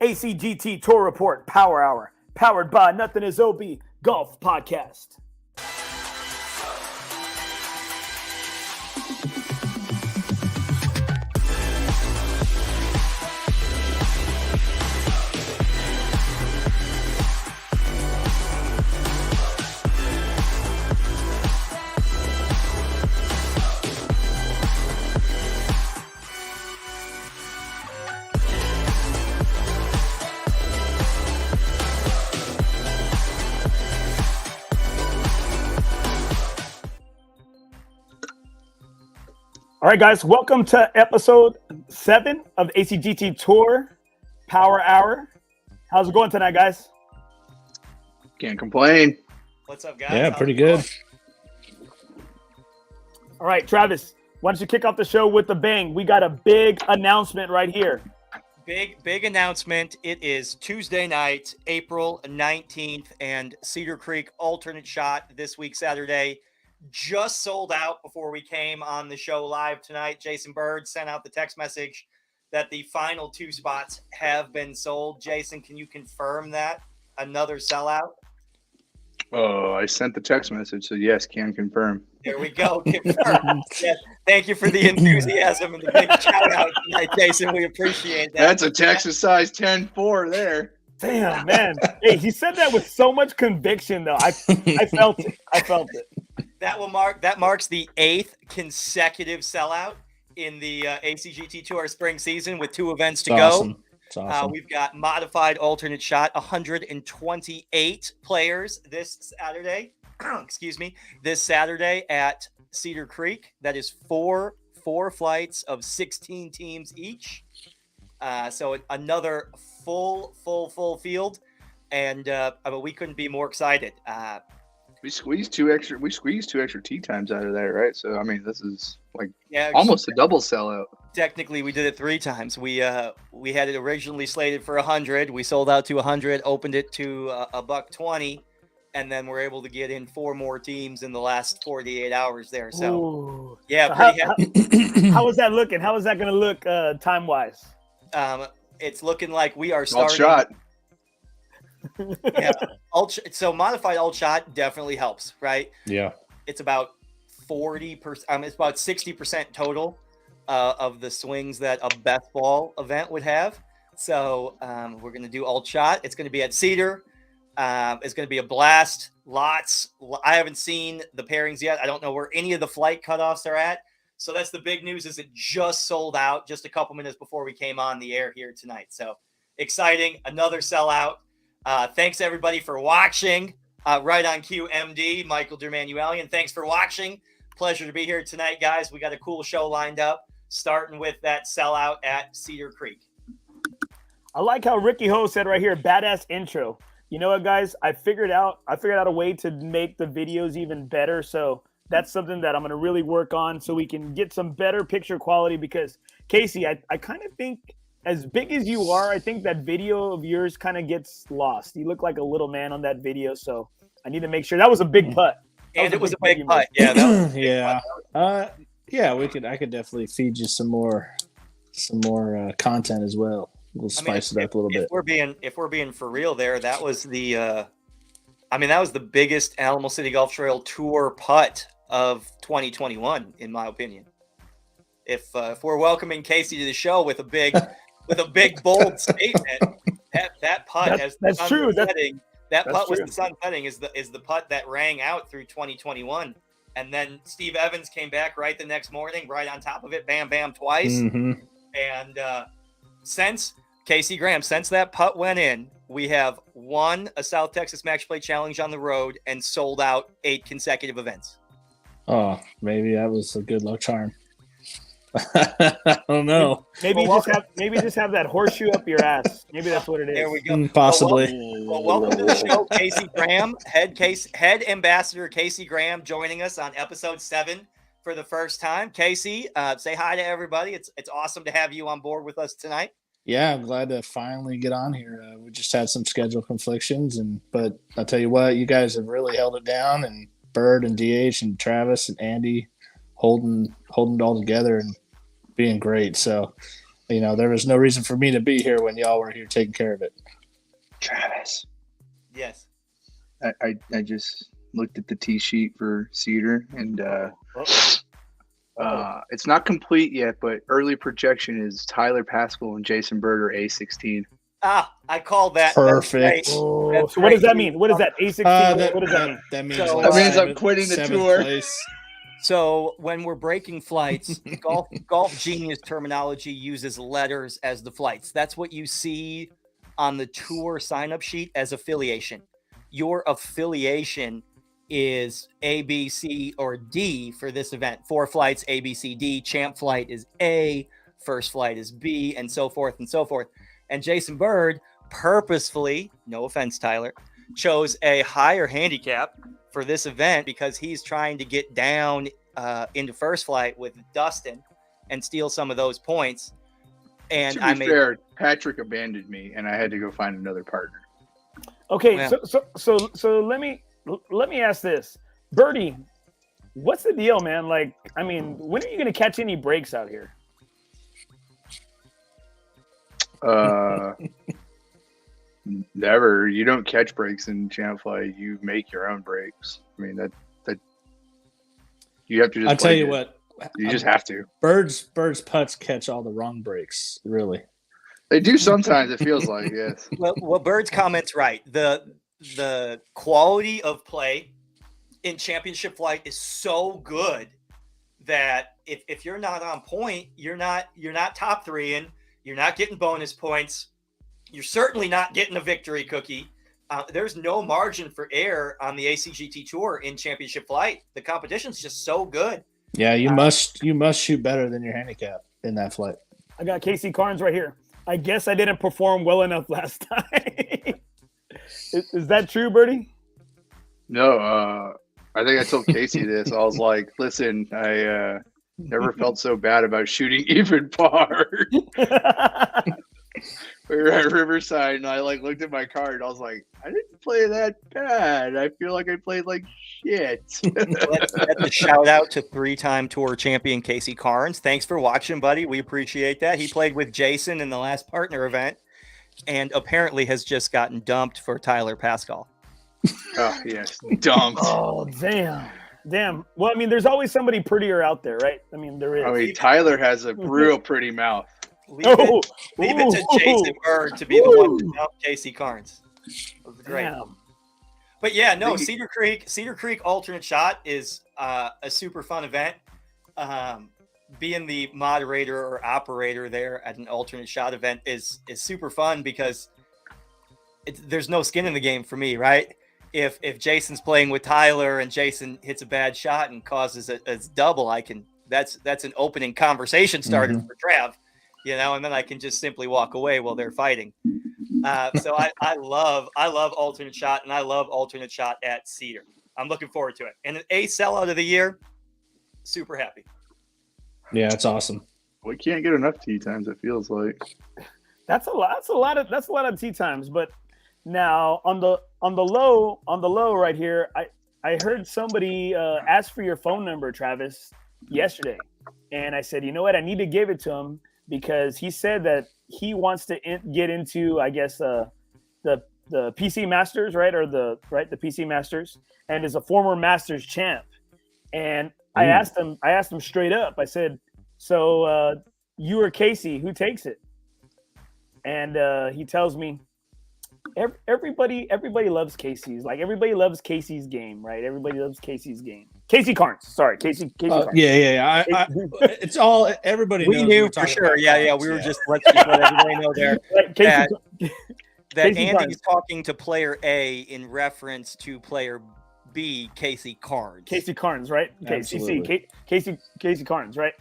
ACGT Tour Report Power Hour, powered by NothingisOB Golf Podcast. All right, guys, welcome to episode 7 of ACGT Tour Power Hour. How's it going tonight, guys? Can't complain. What's up, guys? Yeah, pretty good. All right, Travis, why don't you kick off the show with a bang? We got a big announcement right here. Big announcement. It is Tuesday night, April 19th, and Cedar Creek alternate shot this week, Saturday. Just sold out before we came on the show live tonight. Jason Bird sent out the text message that the final 2 spots have been sold. Jason, can you confirm that? Another sellout? Oh, I sent the text message, so yes, can confirm. There we go. Confirm. Yes. Thank you for the enthusiasm and the big shout out tonight, Jason. We appreciate that. That's a Texas size 10-4 there. Damn, man. Hey, he said that with so much conviction, though. I felt it. I felt it. That marks the 8th consecutive sellout in the ACGT Tour spring season with 2 events to go. It's awesome. We've got modified alternate shot, 128 players this Saturday. Excuse me, this Saturday at Cedar Creek. That is four flights of 16 teams each. So another full field, and we couldn't be more excited. We squeezed two extra tee times out of that, right? So I mean, this is like almost a double sellout. Technically, we did it 3 times. We had it originally slated for 100. We sold out to 100, opened it to $120, and then we're able to get in 4 more teams in the last 48 hours there. So, ooh. Yeah, pretty happy. How is that looking? How is that going to look time-wise? It's looking like we are starting. Alt shot. Yeah, so modified alt shot definitely helps, right? Yeah, it's about 40%. It's about 60% total of the swings that a best ball event would have. So we're going to do alt shot. It's going to be at Cedar. It's going to be a blast. Lots. I haven't seen the pairings yet. I don't know where any of the flight cutoffs are at. So that's the big news, is it just sold out just a couple minutes before we came on the air here tonight. So exciting. Another sellout. Thanks everybody for watching. Right on cue, MD Michael Dermanuelian. Thanks for watching. Pleasure to be here tonight, guys. We got a cool show lined up, starting with that sellout at Cedar Creek. I like how Ricky Ho said right here, badass intro. You know what, guys? I figured out a way to make the videos even better. So that's something that I'm going to really work on so we can get some better picture quality, because Casey, I kind of think, as big as you are, I think that video of yours kind of gets lost. You look like a little man on that video, so I need to make sure. That was a big putt. And it was a big putt. Yeah, that was a big yeah. putt. I could definitely feed you some more content as well. We'll spice it up a little bit. If we're being for real there, that was the biggest Alamo City Golf Trail Tour putt of 2021, in my opinion. If we're welcoming Casey to the show with a big bold statement, that putt that's true. That putt with the sun setting is the putt that rang out through 2021. And then Steve Evans came back right the next morning, right on top of it, bam, bam, twice. Mm-hmm. And since Casey Graham, since that putt went in, we have won a South Texas Match Play Challenge on the road and sold out 8 consecutive events. Oh, maybe that was a good luck charm. I don't know. Maybe just have that horseshoe up your ass. Maybe that's what it is. There we go. Possibly. Welcome to the show, Casey Graham, head ambassador Casey Graham, joining us on episode 7 for the first time. Casey, say hi to everybody. It's awesome to have you on board with us tonight. Yeah, I'm glad to finally get on here. We just had some schedule conflictions, but I'll tell you what, you guys have really held it down, and Bird and DH and Travis and Andy holding it all together and being great. So there was no reason for me to be here when y'all were here taking care of it. Travis. Yes. I just looked at the tee sheet for Cedar, and it's not complete yet, but early projection is Tyler Pascal and Jason Berger A16. I called that. Perfect. So what does that mean? What is that? A16? What does that mean? That means, So, like that means I'm seventh- quitting the seventh tour. place. So when we're breaking flights, golf genius terminology uses letters as the flights. That's what you see on the tour sign-up sheet as affiliation. Your affiliation is A, B, C, or D for this event. 4 flights, A, B, C, D. Champ flight is A. First flight is B, and so forth and so forth. And Jason Bird purposefully, no offense, Tyler, chose a higher handicap for this event because he's trying to get down into first flight with Dustin and steal some of those points. And To be fair, Patrick abandoned me, and I had to go find another partner. Okay, Yeah. so let me ask this, Birdie, what's the deal, man? Like, I mean, when are you gonna catch any breaks out here? Never. You don't catch breaks in champ flight. You make your own breaks. I mean that you have to just. I'll tell you what. You just have to. Birds putts catch all the wrong breaks. Really. They do sometimes. It feels like, yes. Well, Bird's comment's right. The quality of play in championship flight is so good that if you're not on point, you're not top 3-ing, you're not getting bonus points, you're certainly not getting a victory cookie. There's no margin for error on the ACGT Tour in championship flight. The competition's just so good. Yeah, you must shoot better than your handicap in that flight. I got Casey Carnes right here. I guess I didn't perform well enough last time. Is that true, Birdie? No, I think I told Casey this. I was like, listen, I never felt so bad about shooting even par. We were at Riverside, and I looked at my card. And I was like, I didn't play that bad. I feel like I played like shit. Let's a shout out to 3-time tour champion Casey Carnes. Thanks for watching, buddy. We appreciate that. He played with Jason in the last partner event, and apparently has just gotten dumped for Tyler Pascal. Oh yes, dumped. Oh damn. Well, I mean, there's always somebody prettier out there, right? I mean, there is. I mean, Tyler has a real pretty mouth. Leave it to Jason Bird to be the one to dump Casey Carnes. That was great. Damn. But yeah, no, Cedar Creek alternate shot is a super fun event. Being the moderator or operator there at an alternate shot event is super fun because there's no skin in the game for me, right? If Jason's playing with Tyler and Jason hits a bad shot and causes a double, that's an opening conversation starter for Trav, and then I can just simply walk away while they're fighting. So I love alternate shot, and I love alternate shot at Cedar. I'm looking forward to it. And an A sellout of the year, super happy. Yeah, it's awesome. We can't get enough tee times. It feels like That's a lot of tee times. But now on the low right here, I heard somebody ask for your phone number, Travis, yesterday, and I said, you know what, I need to give it to him because he said that he wants to get into, I guess, the PC Masters, right, or the PC Masters, and is a former Masters champ. And I asked him straight up. I said, so you or Casey, who takes it? And he tells me, everybody loves Casey's. Like, everybody loves Casey's game, right? Everybody loves Casey's game. Casey Carnes. Sorry, Casey Carnes. Yeah. It's all everybody. We knew for sure. Yeah. We were just let's just let everybody know there that Andy's talking to player A in reference to player B, Casey Carnes. Casey Carnes, right? Absolutely. Casey Carnes, right?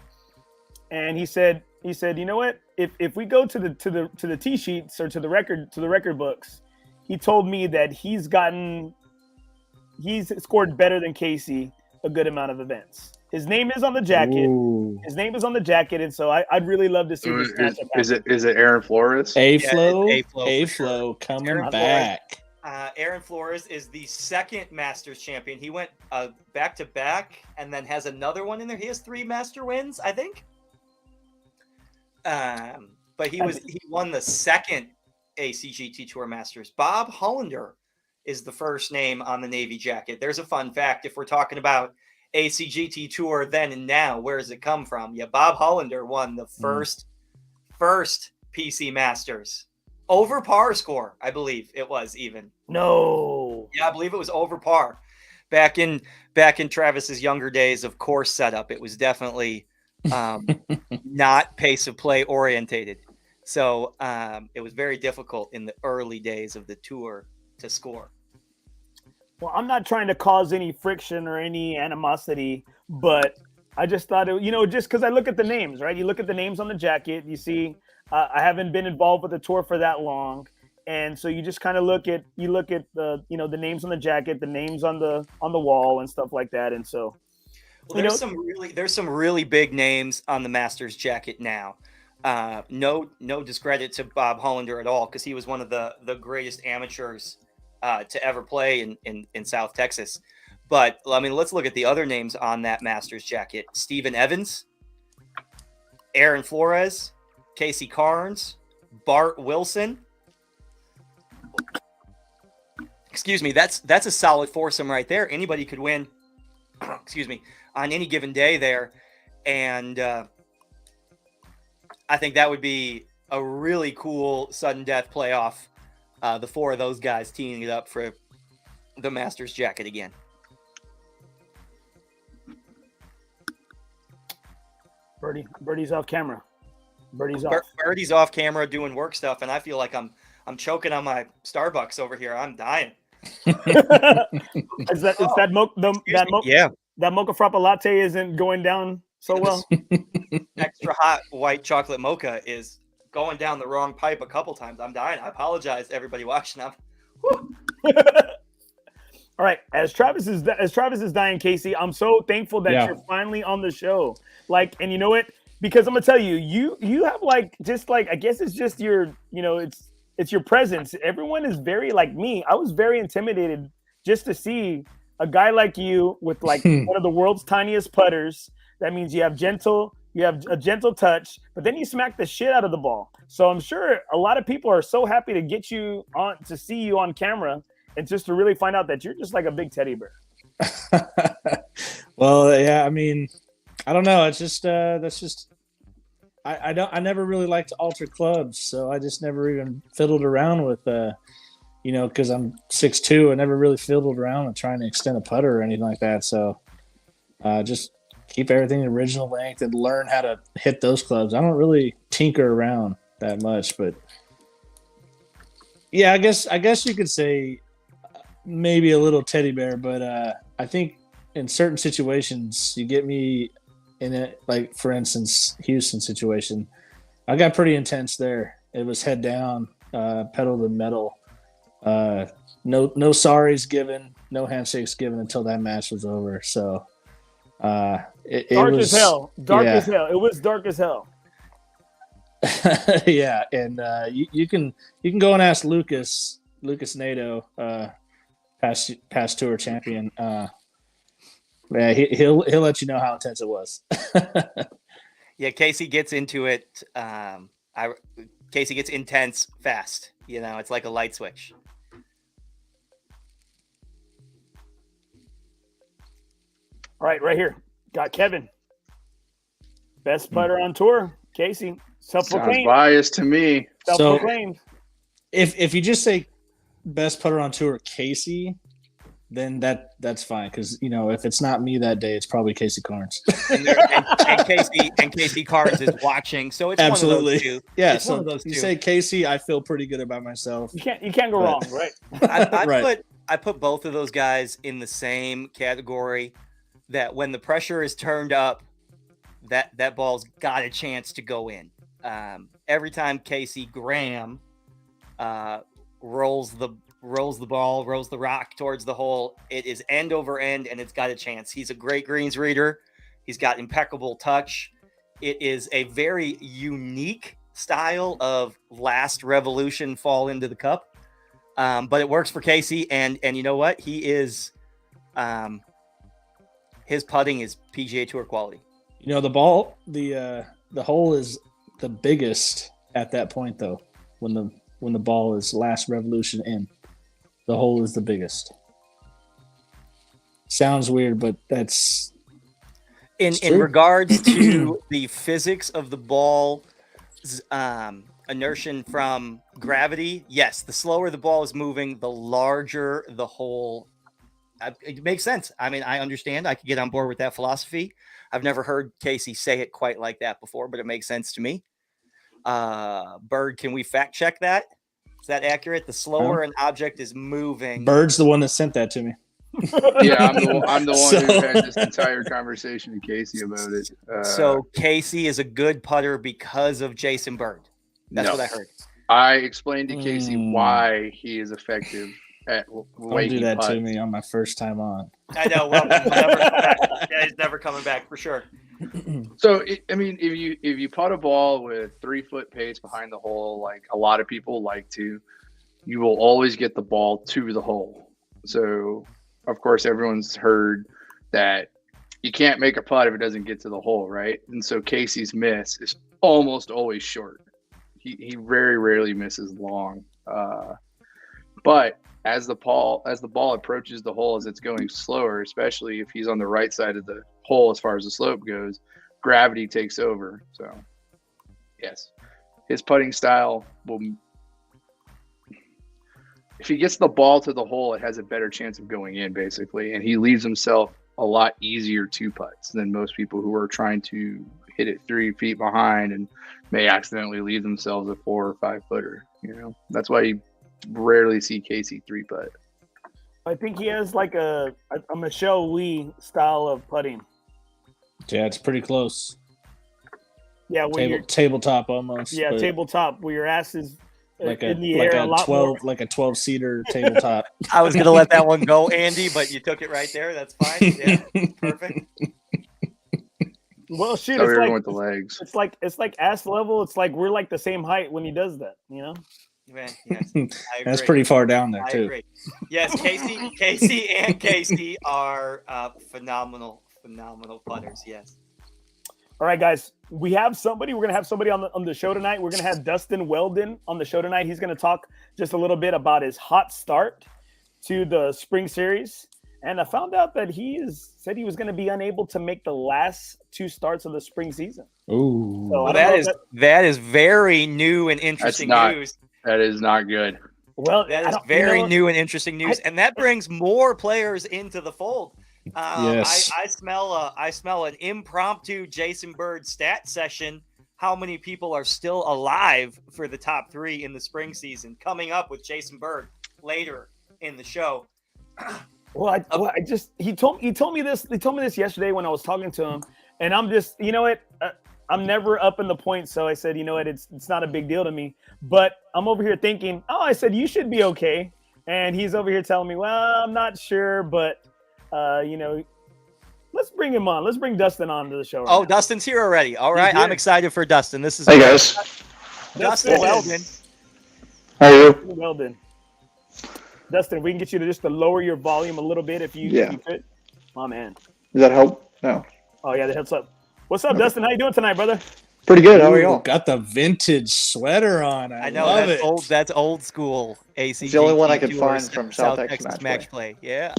And he said, you know what? If we go to the tee sheets or to the record books, he told me that he's scored better than Casey a good amount of events. His name is on the jacket. Ooh. His name is on the jacket, and so I'd really love to see this matchup. Is it Aaron Flores? A-Flow coming Aaron back. Aaron Flores is the second Masters champion. He went back-to-back and then has another one in there. He has 3 Master wins, I think. but he won the second ACGT Tour Masters. Bob Hollander is the first name on the Navy jacket. There's a fun fact. If we're talking about ACGT Tour then and now, where does it come from? Yeah, Bob Hollander won the first PC Masters over par score, I believe it was even. No. Yeah, I believe it was over par. Back in Travis's younger days of course setup, it was definitely not pace of play orientated. So it was very difficult in the early days of the tour to score. Well, I'm not trying to cause any friction or any animosity, but I just thought just because I look at the names, right? You look at the names on the jacket, you see, I haven't been involved with the tour for that long, and so you just kind of look at the the names on the jacket, the names on the wall, and stuff like that, and so. Well, there's some really big names on the Masters jacket now. No discredit to Bob Hollander at all, because he was one of the greatest amateurs to ever play in South Texas. But I mean, let's look at the other names on that Masters jacket: Stephen Evans, Aaron Flores, Casey Carnes, Bart Wilson. Excuse me, that's a solid foursome right there. Anybody could win. Excuse me, on any given day there, and I think that would be a really cool sudden death playoff. The four of those guys teaming it up for the Masters jacket again. Birdie's off camera. Birdie's off camera doing work stuff, and I feel like I'm choking on my Starbucks over here. I'm dying. that mocha frappe latte isn't going down so well. Extra hot white chocolate mocha is going down the wrong pipe a couple times. I'm dying. I apologize to everybody watching. All right, as Travis is dying, Casey, I'm so thankful that you're finally on the show. Like, and you know what? Because I'm gonna tell you, you have I guess it's just your, it's your presence. Everyone is very like me. I was very intimidated just to see a guy like you with one of the world's tiniest putters. That means you have a gentle touch, but then you smack the shit out of the ball. So I'm sure a lot of people are so happy to get you on, to see you on camera, and just to really find out that you're just like a big teddy bear. Well, yeah, I mean, I don't know. It's just that's just I never really liked to alter clubs, so I just never even fiddled around with because I'm 6'2", I never really fiddled around with trying to extend a putter or anything like that. So just keep everything original length and learn how to hit those clubs. I don't really tinker around that much, but yeah, I guess you could say maybe a little teddy bear, but I think in certain situations you get me in it, like for instance, Houston situation, I got pretty intense there. It was head down, pedal to the metal, no sorries given, no handshakes given until that match was over. So it was as hell. As hell. It was dark as hell. Yeah, and you can go and ask Lucas Nato, past tour champion. Yeah, he'll let you know how intense it was. Yeah, Casey gets into it. Casey gets intense fast. It's like a light switch. All right here. Got Kevin. Best putter on tour. Casey. Self-proclaimed. Sounds biased to me. Self-proclaimed. So, if you just say best putter on tour, Casey, then that's fine, because if it's not me that day, it's probably Casey Carnes. and Casey Carnes is watching, so it's absolutely one of those two. Yeah, it's so one of those two. You say Casey, I feel pretty good about myself. You can't go wrong, right? I put both of those guys in the same category. That when the pressure is turned up, that ball's got a chance to go in. Every time Casey Graham rolls the rock towards the hole, it is end over end, and it's got a chance. He's a great greens reader. He's got impeccable touch. It is a very unique style of last revolution fall into the cup, but it works for Casey. And you know what? He is, his putting is PGA Tour quality. The ball, the hole is the biggest at that point though, when the ball is last revolution in, the hole is the biggest. Sounds weird, but that's in true. regards to the physics of the ball, inertia from gravity. Yes, the slower the ball is moving, the larger the hole. It makes sense. I mean, I understand. I could get on board with that philosophy. I've never heard Casey say it quite like that before, but it makes sense to me. Bird, can we fact check that? Is that accurate? The slower an object is moving. Bird's the one that sent that to me. Yeah, I'm the one who had this entire conversation with Casey about it. So Casey is a good putter because of Jason Bird. That's what I heard. I explained to Casey why he is effective at Don't do that to me on my first time on. I know. Well, he's never coming back for sure. So I mean, if you putt a ball with 3 foot pace behind the hole, like a lot of people like to, you will always get the ball to the hole. So of course, everyone's heard that you can't make a putt if it doesn't get to the hole, right? And so Casey's miss is almost always short. He very rarely misses long. But as the ball approaches the hole as it's going slower, especially if he's on the right side of the hole as far as the slope goes, gravity takes over. So, yes, his putting style will. If he gets the ball to the hole, it has a better chance of going in, basically, and he leaves himself a lot easier to putts than most people who are trying to hit it 3 feet behind and may accidentally leave themselves a 4 or 5 footer. You know, that's why you rarely see Casey 3-putt. I think he has like a Michelle Lee style of putting. Yeah, it's pretty close. Yeah, tabletop almost. Yeah, tabletop where your ass is like in the like air a a lot 12 more. like a 12-seater tabletop. I was gonna let that one go, Andy, but you took it right there. That's fine. Yeah, perfect. Well, shoot, Everyone with the legs. It's like ass level. It's like we're like the same height when he does that. You know. Man, yes, I agree. That's pretty far down there I too. agree. Yes, Casey and Casey are phenomenal putters. Yes. All right, guys, we have somebody. We're gonna have somebody on the show tonight. We're gonna have Dustin Weldon on the show tonight. He's gonna talk just a little bit about his hot start to the spring series. And I found out that said he was going to be unable to make the last 2 starts of the spring season. Ooh, So Well, that is very new and interesting news. That is not good. Well, That is very new and interesting news, and that brings more players into the fold. Yes. I smell an impromptu Jason Bird stat session. How many people are still alive for the top 3 in the spring season? Coming up with Jason Bird later in the show. he told me this yesterday when I was talking to him, and I'm just, you know what, I'm never up in the points, so I said, you know what, it's not a big deal to me. But I'm over here thinking, I said you should be okay, and he's over here telling me, well, I'm not sure, but you know, let's bring him on. Let's bring Dustin on to the show. Now. Dustin's here already. All right, I'm excited for Dustin. This is hey guys, Dustin Weldon. how are you? Weldon. Dustin, we can get you to lower your volume a little bit if you could. My man. Does that help? No. Oh yeah, that helps up. What's up, Dustin? How you doing tonight, brother? Pretty good. How are Ooh, y'all? got the vintage sweater on. I know love that's it. old. That's old school. ACGT It's the only one I could Tour find from South Texas match play. Yeah.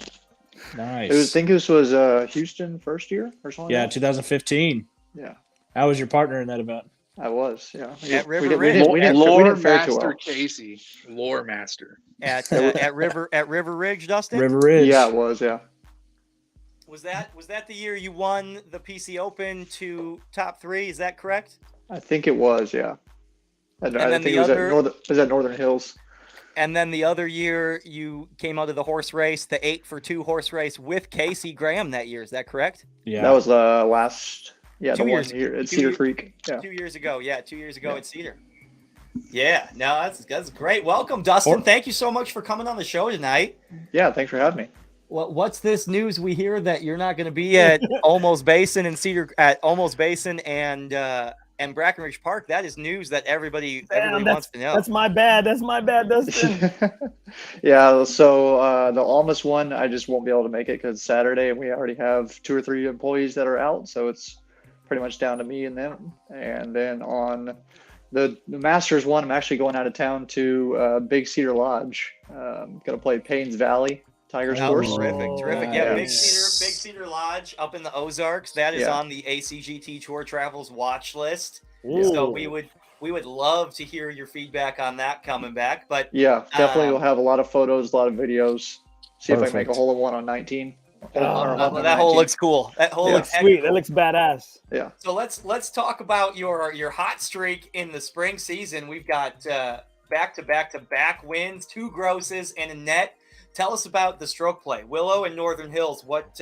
Nice. I think this was Houston first year or something. Yeah, like 2015. that? Yeah, How was your partner in that event? I was. Yeah. At River we Ridge. didn't Lore fare too Master well. Casey. Lore Master. At River Ridge, Dustin. River Ridge. Yeah, it was. Yeah. Was that the year you won the PC Open to top 3? Is that correct? I think it was. Yeah. I then think the it was at Northern Hills. And then the other year you came out of the horse race, the 8-for-2 horse race with Casey Graham that year. Is that correct? Yeah. That was the last. Yeah, 2 the years. one year at 2 Cedar years. Creek. Yeah. 2 years ago. Yeah, 2 years ago at Cedar. Yeah, no, that's great. Welcome, Dustin. Thank you so much for coming on the show tonight. Yeah. Thanks for having me. What's this news we hear that you're not going to be at Almost Basin and and Brackenridge Park? That is news that everybody wants to know. That's my bad. Dustin. Yeah. So the Almost one, I just won't be able to make it because Saturday, and we already have 2 or 3 employees that are out, so it's pretty much down to me and them. And then on The Masters one, I'm actually going out of town to Big Cedar Lodge. Gonna play Paynes Valley Tigers Oh, course. terrific. Yeah, Big nice. Cedar Lodge up in the Ozarks. That is Yeah. on the ACGT Tour Travels watch list. Ooh. So we would love to hear your feedback on that coming back. But Yeah, definitely will have a lot of photos, a lot of videos. See if I can make a Perfect. hole in one on 19. that hole looks cool. That hole Yeah. looks heck Sweet. cool. That looks badass. Yeah. So let's talk about your hot streak in the spring season. We've got back wins, 2 grosses, and a net. Tell us about the stroke play, Willow and Northern Hills. What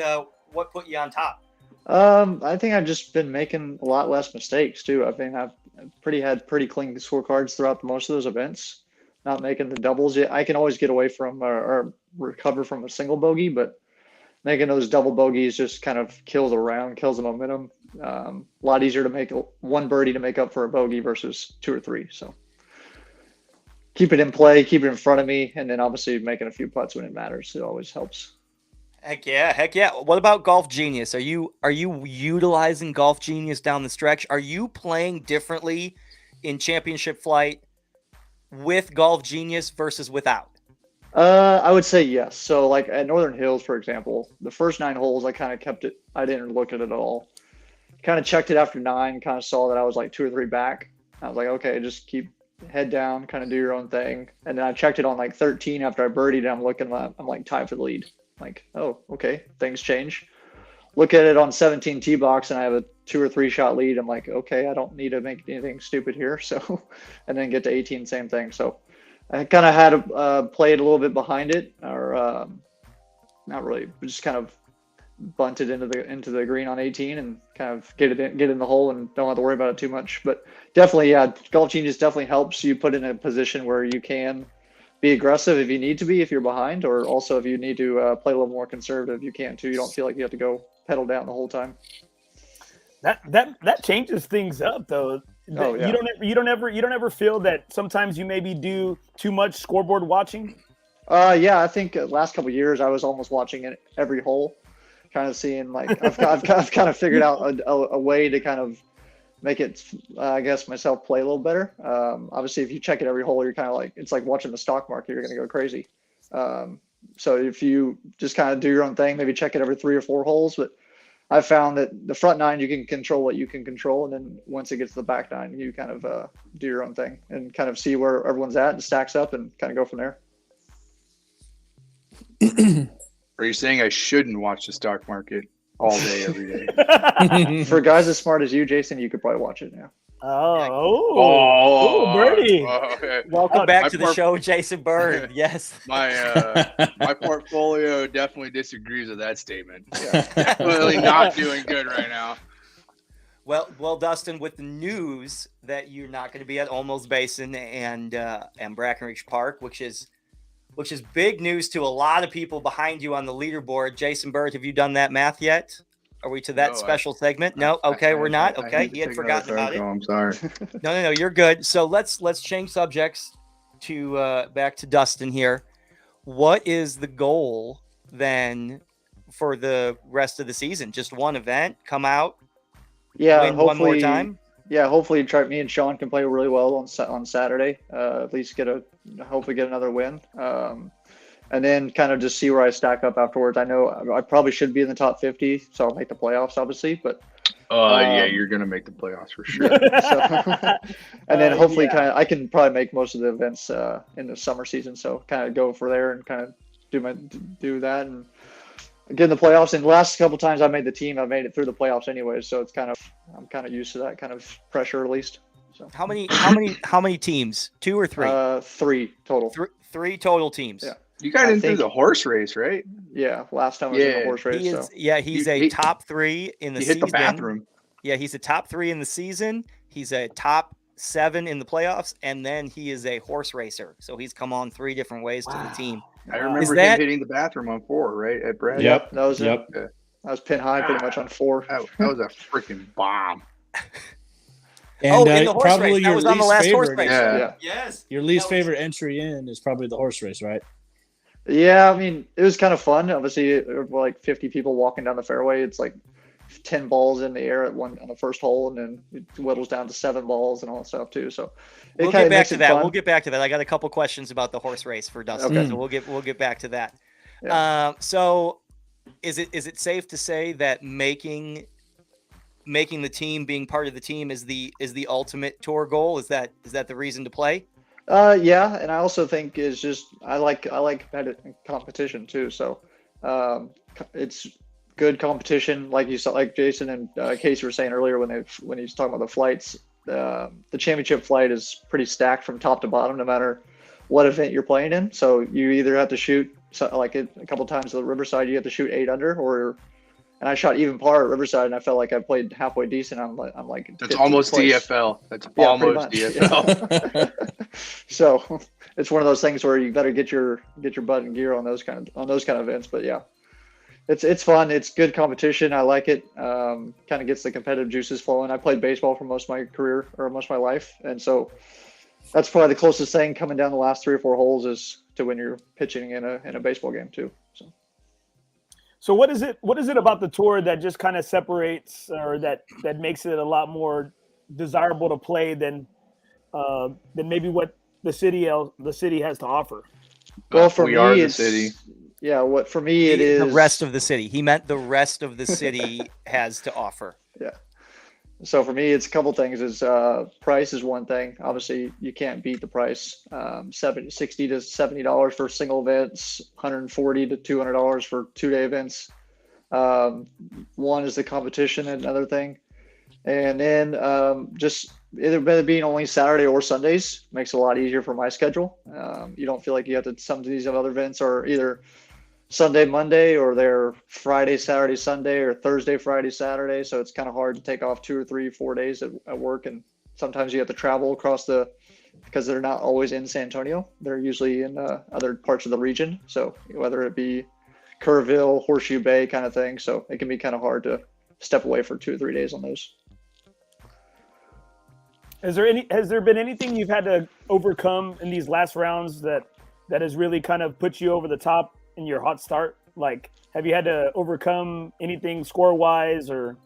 put you on top? I think I've just been making a lot less mistakes too. I've had pretty clean scorecards throughout most of those events. Not making the doubles yet. I can always get away from or recover from a single bogey, but making those double bogeys just kind of kills a round, kills the momentum. A lot easier to make one birdie to make up for a bogey versus 2 or 3. So keep it in play, keep it in front of me, and then obviously making a few putts when it matters. It always helps. Heck yeah. What about Golf Genius? Are you utilizing Golf Genius down the stretch? Are you playing differently in championship flight with Golf Genius versus without? I would say yes. So like at Northern Hills, for example, the first 9 holes, I kind of kept it. I didn't look at it at all. Kind of checked it after 9, kind of saw that I was like 2 or 3 back. I was like, okay, just keep head down, kind of do your own thing. And then I checked it on like 13 after I birdied, and I'm like tied for the lead. Like, oh, okay, things change. Look at it on 17 tee box, and I have a 2 or 3 shot lead. I'm like, okay, I don't need to make anything stupid here. So, and then get to 18, same thing. So I kind of had to play it a little bit behind it, or not really, but just kind of bunted into the green on 18 and kind of get in the hole and don't have to worry about it too much. But definitely, yeah, Golf Genius definitely helps you put in a position where you can be aggressive if you need to be, if you're behind, or also if you need to play a little more conservative, you can too. You don't feel like you have to go pedal down the whole time. That changes things up though. Oh, yeah. You don't ever feel that sometimes you maybe do too much scoreboard watching? Yeah, I think last couple of years I was almost watching it every hole, kind of seeing like I've kind of figured out a way to kind of make it, I guess, myself play a little better. Obviously, if you check it every hole, you're kind of like, it's like watching the stock market. You're going to go crazy. So if you just kind of do your own thing, maybe check it every 3 or 4 holes. But I found that the front 9, you can control what you can control. And then once it gets to the back 9, you kind of do your own thing and kind of see where everyone's at and stacks up and kind of go from there. Are you saying I shouldn't watch the stock market all day, every day? For guys as smart as you, Jason, you could probably watch it now. Oh, Birdie. Okay. Welcome back to the show, Jason Bird. Yes. My portfolio definitely disagrees with that statement. Yeah. Definitely not doing good right now. Well, Dustin, with the news that you're not going to be at Olmos Basin and Brackenridge Park, which is big news to a lot of people behind you on the leaderboard. Jason Bird, have you done that math yet? Are we to that special segment? No. Okay, we're not. Okay, he had forgotten about it. I'm sorry. No, you're good. So let's change subjects to back to Dustin here. What is the goal then for the rest of the season? Just one event, come out, win one more time. Yeah, hopefully me and Sean can play really well on Saturday. At least hopefully get another win. And then kind of just see where I stack up afterwards. I know I probably should be in the top 50, so I'll make the playoffs, obviously. But yeah, you're gonna make the playoffs for sure. And then hopefully, I can probably make most of the events in the summer season. So kind of go for there and kind of do that and get in the playoffs. And the last couple times I made the team, I made it through the playoffs anyway. So it's I'm kind of used to that kind of pressure at least. So how many teams? 2 or 3? 3 total. 3 total teams. Yeah. You got into the horse race, right? Yeah, last time I was in the horse race. He's a top 3 in the season. He hit the bathroom. Yeah, he's a top 3 in the season. He's a top 7 in the playoffs, and then he is a horse racer. So he's come on 3 different ways to the team. I remember him hitting the bathroom on 4, right, at Brad? Yep, that was it. I was pin high pretty much on 4. That was a freaking bomb. And in the horse probably race. your That was on the last horse race. Yeah. Yes. Your least favorite entry in is probably the horse race, right? Yeah, I mean, it was kind of fun. Obviously, there were like 50 people walking down the fairway. It's like 10 balls in the air on the first hole, and then it whittles down to 7 balls and all that stuff too. So We'll kinda get back makes to it that. fun. We'll get back to that. I got a couple questions about the horse race for Dustin, Okay. so we'll get back to that. Yeah. So is it safe to say that making the team, being part of the team, is the ultimate tour goal? Is that the reason to play? Yeah, and I also think is just I like competition too. So it's good competition, like you saw, like Jason and Casey were saying earlier when he's talking about the flights. The championship flight is pretty stacked from top to bottom, no matter what event you're playing in. So you either have to shoot, like a couple times at the Riverside, you have to shoot 8 under, and I shot even par at Riverside, and I felt like I played halfway decent. I'm like That's almost place. DFL. That's Yeah, almost pretty much. DFL. So it's one of those things where you better get your butt in gear on those kind of events. But yeah, it's fun. It's good competition. I like it. Kind of gets the competitive juices flowing. I played baseball for most of my career, or most of my life, and so that's probably the closest thing coming down the last 3 or 4 holes is to when you're pitching in a baseball game too. So what is it about the tour that just kind of separates, or that makes it a lot more desirable to play than maybe what the city has to offer? Well, for we me, are the it's city. Yeah, what for me it is the rest of the city. He meant the rest of the city has to offer. Yeah. So for me, it's a couple things. Is price is one thing. Obviously, you can't beat the price. $60 to $70 for single events, $140 to $200 for 2-day events. One is the competition, another thing, and then just either being only Saturday or Sundays makes it a lot easier for my schedule. You don't feel like you have to. Some of these other events are either Sunday, Monday, or they're Friday, Saturday, Sunday, or Thursday, Friday, Saturday. So it's kind of hard to take off 2 or 3, 4 days at work. And sometimes you have to travel across because they're not always in San Antonio. They're usually in other parts of the region. So whether it be Kerrville, Horseshoe Bay kind of thing. So it can be kind of hard to step away for 2 or 3 days on those. Has there been anything you've had to overcome in these last rounds that has really kind of put you over the top in your hot start? Like, have you had to overcome anything score wise, or?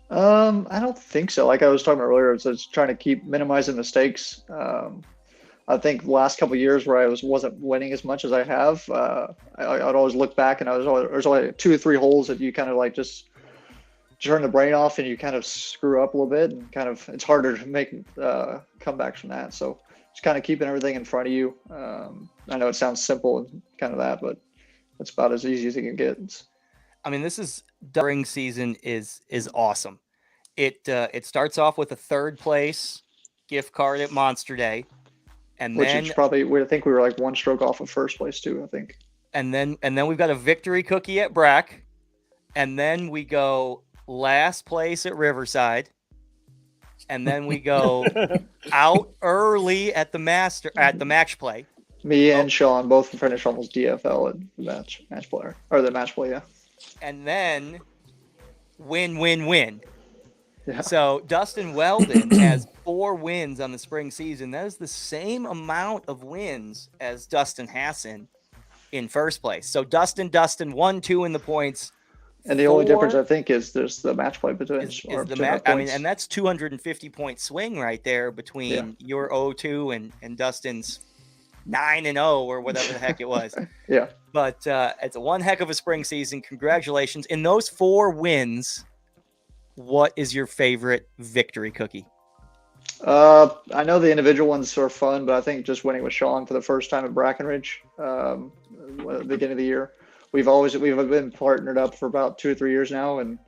I don't think so. Like I was talking about earlier, it's just trying to keep minimizing mistakes. I think the last couple of years where I wasn't winning as much as I have, I'd always look back, and there's only 2 or 3 holes that you kind of like just turn the brain off and you kind of screw up a little bit, and kind of it's harder to make comebacks from that. So just kind of keeping everything in front of you. I know it sounds simple and kind of that, but it's about as easy as it can get. I mean, during season is awesome. It starts off with a 3rd place gift card at Monster Day, and which then is probably, I think we were like 1 stroke off of 1st place too, I think. And then we've got a victory cookie at Brack, and then we go last place at Riverside, and then we go out early at the match play. Me and Sean both finished almost DFL at the match play, yeah. And then win. Yeah. So Dustin Weldon has 4 wins on the spring season. That is the same amount of wins as Dustin Hassan in 1st place. So Dustin 1, 2 in the points. And the only difference, I think, is there's the match play between is the match. I mean, and that's 250 point swing right there between your 0-2 and Dustin's 9-0 or whatever the heck it was. Yeah. But it's one heck of a spring season. Congratulations. In those 4 wins, what is your favorite victory cookie? I know the individual ones are fun, but I think just winning with Sean for the first time at Brackenridge at the beginning of the year. We've been partnered up for about 2 or 3 years now, and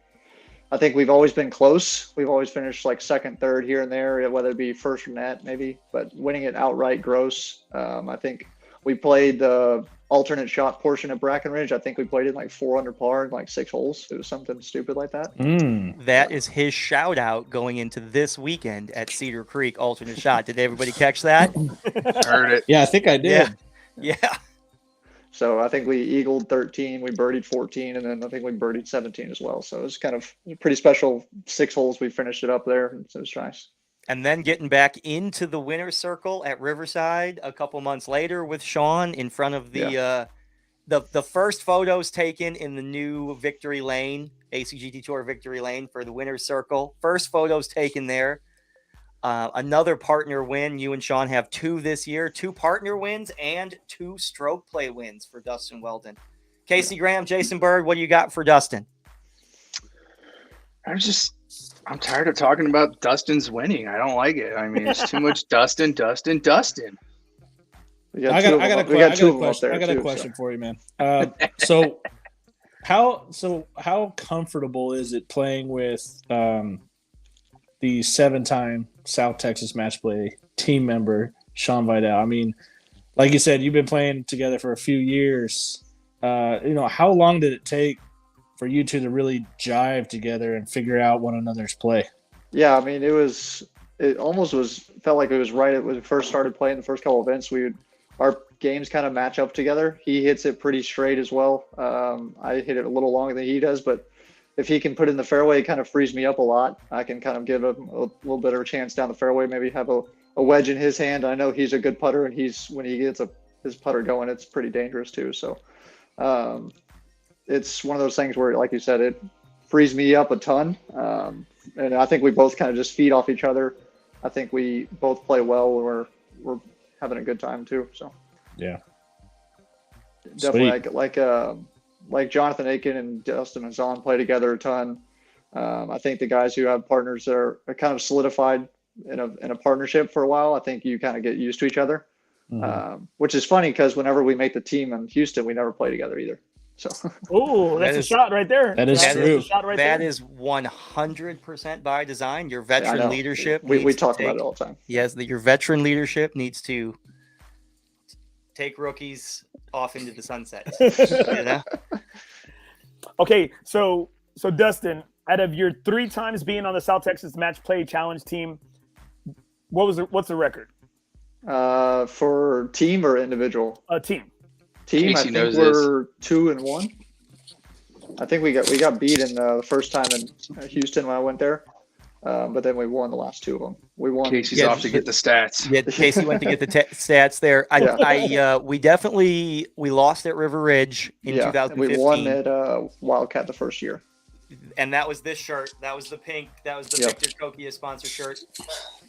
I think we've always been close. We've always finished like 2nd, 3rd here and there, whether it be first or net maybe, but winning it outright gross. I think we played the alternate shot portion at Brackenridge. I think we played it like 4 under par in like 6 holes. It was something stupid like that. That is his shout out going into this weekend at Cedar Creek alternate shot. Did everybody catch that? Heard it. Yeah, I think I did. Yeah. So I think we eagled 13, we birdied 14, and then I think we birdied 17 as well. So it was kind of a pretty special 6 holes. We finished it up there, so it was nice. And then getting back into the winner's circle at Riverside a couple months later with Sean in front of the the first photos taken in the new Victory Lane, ACGT Tour Victory Lane for the winner's circle. First photos taken there. Another partner win. You and Sean have 2 this year, 2 partner wins and 2 stroke play wins for Dustin Weldon. Casey Graham, Jason Bird, what do you got for Dustin? I'm tired of talking about Dustin's winning. I don't like it. I mean, it's too much Dustin. I got a question for you, man. So how comfortable is it playing with the 7-time South Texas match play team member Sean Vidal? I mean, like you said, you've been playing together for a few years. How long did it take for you two to really jive together and figure out one another's play? Yeah, I mean, it almost felt like it was right when we first started playing the first couple events. Our games kind of match up together. He hits it pretty straight as well. I hit it a little longer than he does, but if he can put it in the fairway, it kind of frees me up a lot. I can kind of give him a little bit of a chance down the fairway, maybe have a wedge in his hand. I know he's a good putter, and when he gets his putter going, it's pretty dangerous too. So it's one of those things where, like you said, it frees me up a ton. And I think we both kind of just feed off each other. I think we both play well. We're having a good time too. So yeah, definitely like Jonathan Aiken and Dustin Hassan play together a ton. I think the guys who have partners that are kind of solidified in a partnership for a while, I think you kind of get used to each other, which is funny because whenever we make the team in Houston, we never play together either. So, oh, that's a shot right there. That is true. That is 100% by design. Your veteran leadership. We talk about it all the time. Yes, your veteran leadership needs to take rookies off into the sunset. You know? Okay, so Dustin, out of your 3 times being on the South Texas Match Play Challenge team, what's the record? For team or individual? Team. Team, I think we're 2-1. I think we got beat in the first time in Houston when I went there, but then we won the last 2 of them. We won. Casey's off to get the stats. Yeah, Casey went to get the stats there. We lost at River Ridge in 2015. We won at Wildcat the first year. And that was this shirt. That was the pink. That was the Victor Kokia sponsor shirt.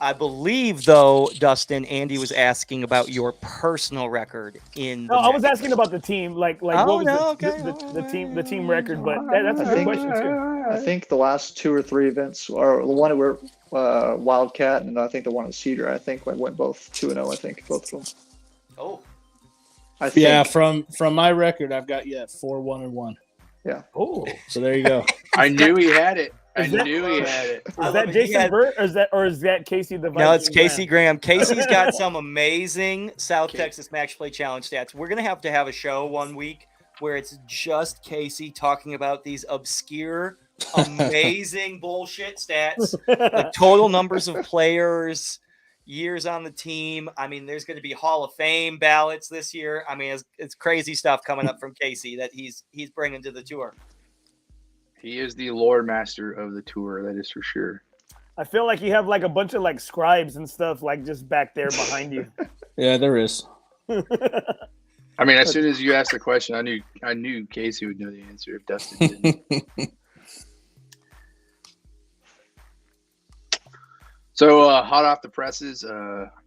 I believe, though, Dustin, Andy was asking about your personal record in. No, I was asking about the team, what was the team record? But that's a good question too. I think the last 2 or 3 events, or the one that were Wildcat, and I think the one at Cedar. I think we went both 2-0. I think both of them. Oh. I think. Yeah, from my record, I've got 4-1-1. Yeah. Oh, so there you go. I knew he had it. I knew he had it. Is that Jason Burt, or is that Casey the? No, it's Casey Graham. Casey's got some amazing South Texas Match Play Challenge stats. We're gonna have to have a show one week where it's just Casey talking about these obscure, amazing bullshit stats, the total numbers of players, years on the team. I mean, there's going to be Hall of Fame ballots this year. I mean, it's crazy stuff coming up from Casey that he's bringing to the tour. He is the lore master of the tour. That is for sure. I feel like you have a bunch of scribes and stuff just back there behind you. Yeah, there is. I mean, as soon as you asked the question, I knew Casey would know the answer if Dustin didn't. So hot off the presses,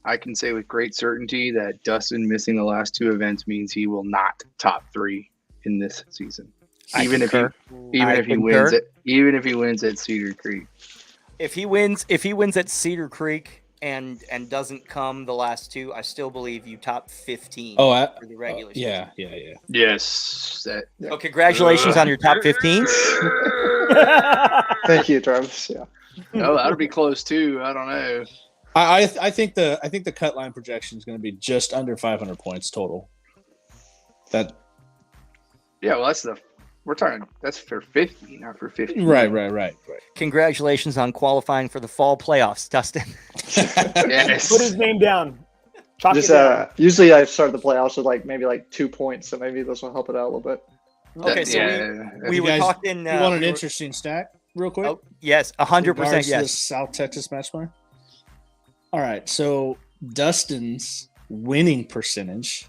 I can say with great certainty that Dustin missing the last 2 events means he will not top 3 in this season. Even if he wins at Cedar Creek. If he wins at Cedar Creek and doesn't come the last 2, I still believe you top 15 for the regular season. Yeah. Yes. So congratulations on your top 15. Thank you, Travis. Yeah. No, that'll be close too. I don't know. I think the cut line projection is going to be just under 500 points total. Yeah, well, that's for 50, not for 50. Right. Congratulations on qualifying for the fall playoffs, Dustin. Yes. Put his name down. Usually I start the playoffs with maybe 2 points, so maybe this will help it out a little bit. Okay, so we were talking. You want an interesting stat, real quick? Oh, yes, 100%. Yes. South Texas match play. All right, so Dustin's winning percentage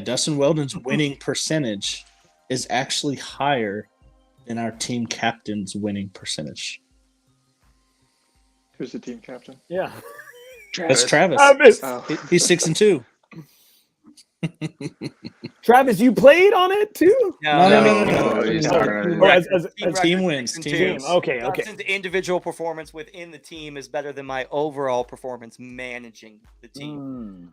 Dustin Weldon's winning percentage is actually higher than our team captain's winning percentage. Who's the team captain? Yeah. That's Travis. Oh. He's 6-2. Travis, you played on it too? No. He's No. talking Oh, about- Team wins. Team. Okay. Dustin's individual performance within the team is better than my overall performance managing the team.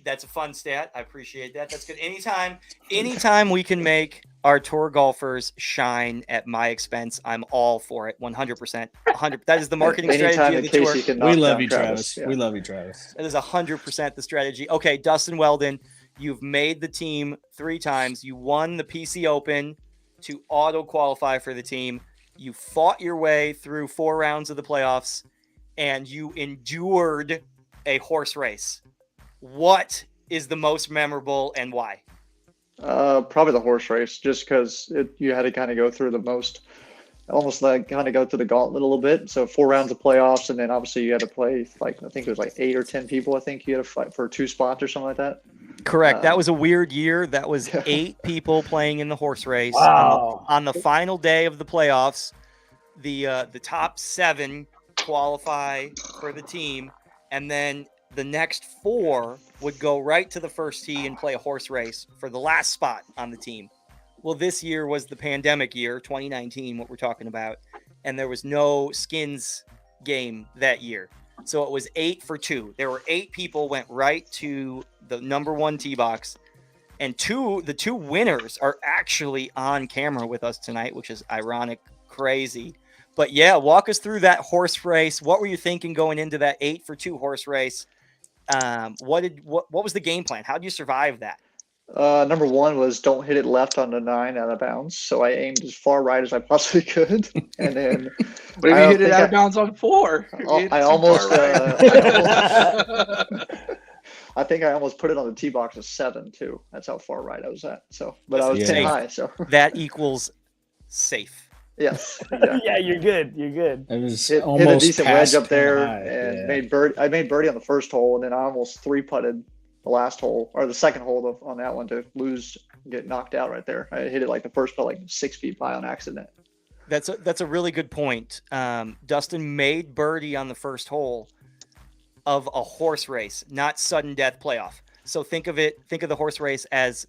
That's a fun stat. I appreciate that. That's good. Anytime we can make our tour golfers shine at my expense, I'm all for it. 100%. 100. That is the marketing strategy of the tour. We love you, Travis. Yeah. We love you, Travis. That is 100% the strategy. Okay, Dustin Weldon, you've made the team 3 times. You won the PC Open to auto qualify for the team. You fought your way through 4 rounds of the playoffs, and you endured a horse race. What is the most memorable and why? Probably the horse race, just because you had to kind of go through almost like kind of go through the gauntlet a little bit. So 4 rounds of playoffs, and then obviously you had to play I think it was 8 or 10 people. I think you had to fight for 2 spots or something like that. Correct. That was a weird year. That was 8 people playing in the horse race. Wow. On the final day of the playoffs, the top 7 qualify for the team, and then the next 4 would go right to the first tee and play a horse race for the last spot on the team. Well, this year was the pandemic year, 2019, what we're talking about, and there was no skins game that year. So it was 8 for 2. There were 8 people went right to the number 1 tee box, and the 2 winners are actually on camera with us tonight, which is ironic, crazy. But yeah, walk us through that horse race. What were you thinking going into that 8 for 2 horse race? What was the game plan? How did you survive that? Number 1 was don't hit it left on the 9 out of bounds. So I aimed as far right as I possibly could, and then. But if you hit it out of bounds on 4, I almost. I think I almost put it on the tee box at 7 too. That's how far right I was at. So, but I was 10 high. So that equals safe. Yes. Exactly. Yeah, you're good. You're good. It was hit almost a decent wedge up there high. and made birdie. I made birdie on the first hole, and then I almost 3-putted the last hole or the second hole on that one to get knocked out right there. I hit it like the first putt 6 feet by on accident. That's a really good point. Dustin made birdie on the first hole of a horse race, not sudden death playoff. So think of the horse race as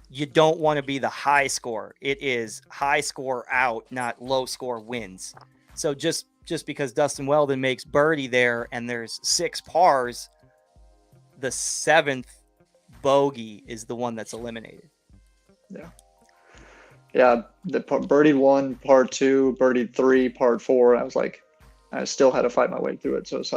you don't want to be the high score. It is high score out, not low score wins. So just because Dustin Weldon makes birdie there and there's 6 pars, the 7th bogey is the one that's eliminated. Yeah. The birdied 1, par 2, birdied 3, par 4. I still had to fight my way through it. So it's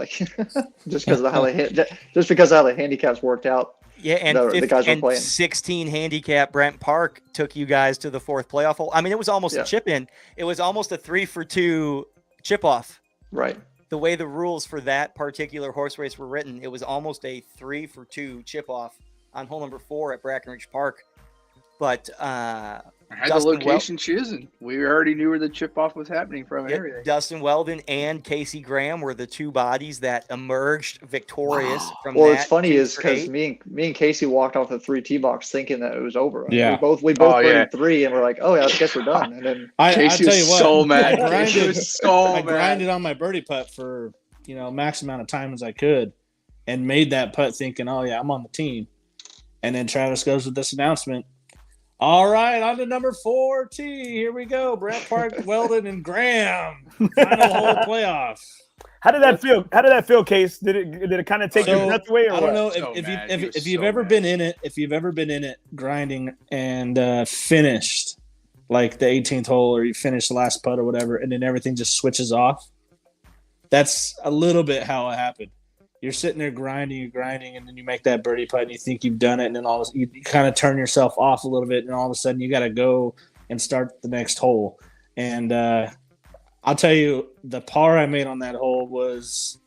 just because of how the handicaps worked out. Yeah, and the guys were playing. 16 handicap Brent Park took you guys to the 4th playoff hole. I mean, it was almost a chip in. It was almost a 3 for 2 chip off. Right. The way the rules for that particular horse race were written, it was almost a 3 for 2 chip off on hole number 4 at Brackenridge Park. But I had the location chosen. We already knew where the chip off was happening from and everything. Dustin Weldon and Casey Graham were the 2 bodies that emerged victorious from that. Well, it's funny is because me and Casey walked off the 3 tee box thinking that it was over. Yeah. We both birdied 3 and we're like, oh yeah, I guess we're done. And then Casey I tell you what, so mad. I grinded on my birdie putt for max amount of time as I could, and made that putt thinking, oh yeah, I'm on the team. And then Travis goes with this announcement. All right, on to number 4 tee. Here we go. Brent Park, Weldon, and Graham. Final hole playoff. How did that feel? How did that feel, Case? Did it kind of take your breath away, or I don't what? know if you've ever been in it. If you've ever been in it, grinding and finished like the 18th hole, or you finished the last putt or whatever, and then everything just switches off. That's a little bit how it happened. You're sitting there grinding, and then you make that birdie putt, and you think you've done it, and then you kind of turn yourself off a little bit, and all of a sudden you got to go and start the next hole. And I'll tell you, the par I made on that hole was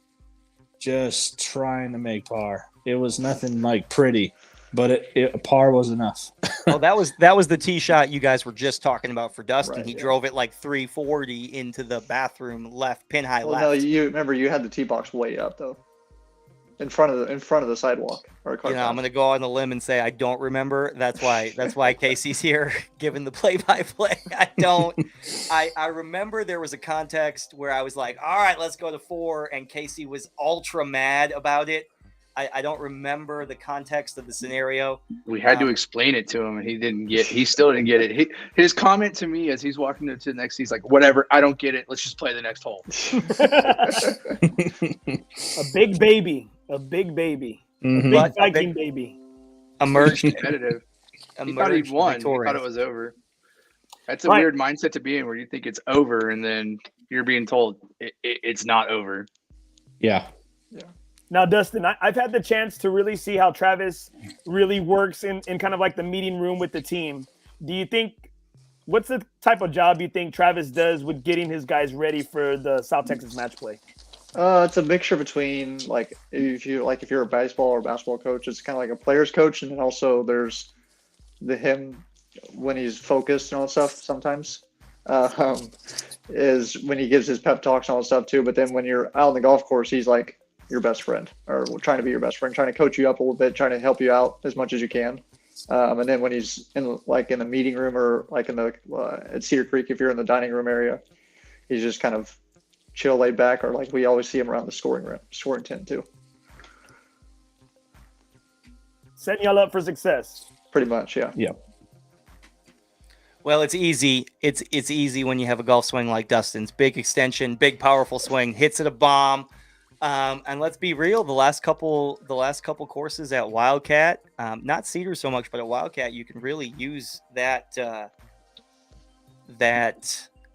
just trying to make par. It was nothing pretty, but a par was enough. Oh, that was the tee shot you guys were just talking about for Dustin. Right, he drove it 340 into the bathroom left, pin high left. No, you remember you had the tee box way up though. in front of the sidewalk or a car I'm path. going to go on the limb and say I don't remember. That's why Casey's here giving the play-by-play. I remember there was a context where I was like, all right, let's go to 4, and Casey was ultra mad about it. I don't remember the context of the scenario. We had to explain it to him, and he still didn't get it. His comment to me as he's walking to the next, he's like, whatever, I don't get it. Let's just play the next hole. A big baby. A big Viking baby. Emerged Competitive. He thought he'd won. He thought it was over. That's a weird mindset to be in, where you think it's over, and then you're being told it's not over. Yeah. Now, Dustin, I've had the chance to really see how Travis really works in kind of like the meeting room with the team. Do you think, what's the type of job you think Travis does with getting his guys ready for the South Texas match play? It's a mixture between like if you're a baseball or basketball coach, it's kind of like a player's coach, and then also there's him when he's focused and all that stuff. Sometimes is when he gives his pep talks and all that stuff too. But then when you're out on the golf course, he's like your best friend, or trying to be your best friend, trying to coach you up a little bit, trying to help you out as much as you can. And then when he's in the meeting room or like in the at Cedar Creek, if you're in the dining room area, he's just kind of chill, laid back, or like we always see him around the scoring tent too. Setting y'all up for success. Pretty much, yeah. Yeah. Well, it's easy. It's easy when you have a golf swing like Dustin's. Big extension, big powerful swing, hits it a bomb. And let's be real, the last couple courses at Wildcat, not Cedar so much, but at Wildcat, you can really use that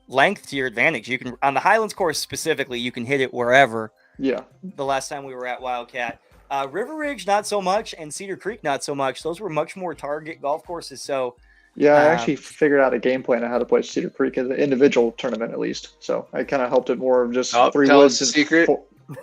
length to your advantage. You can, on the Highlands course specifically, you can hit it wherever. Yeah. The last time we were at Wildcat, River Ridge not so much, and Cedar Creek not so much. Those were much more target golf courses. So yeah, I actually figured out a game plan on how to play Cedar Creek as an individual tournament at least. So I kind of helped it more of just 3 woods and secret.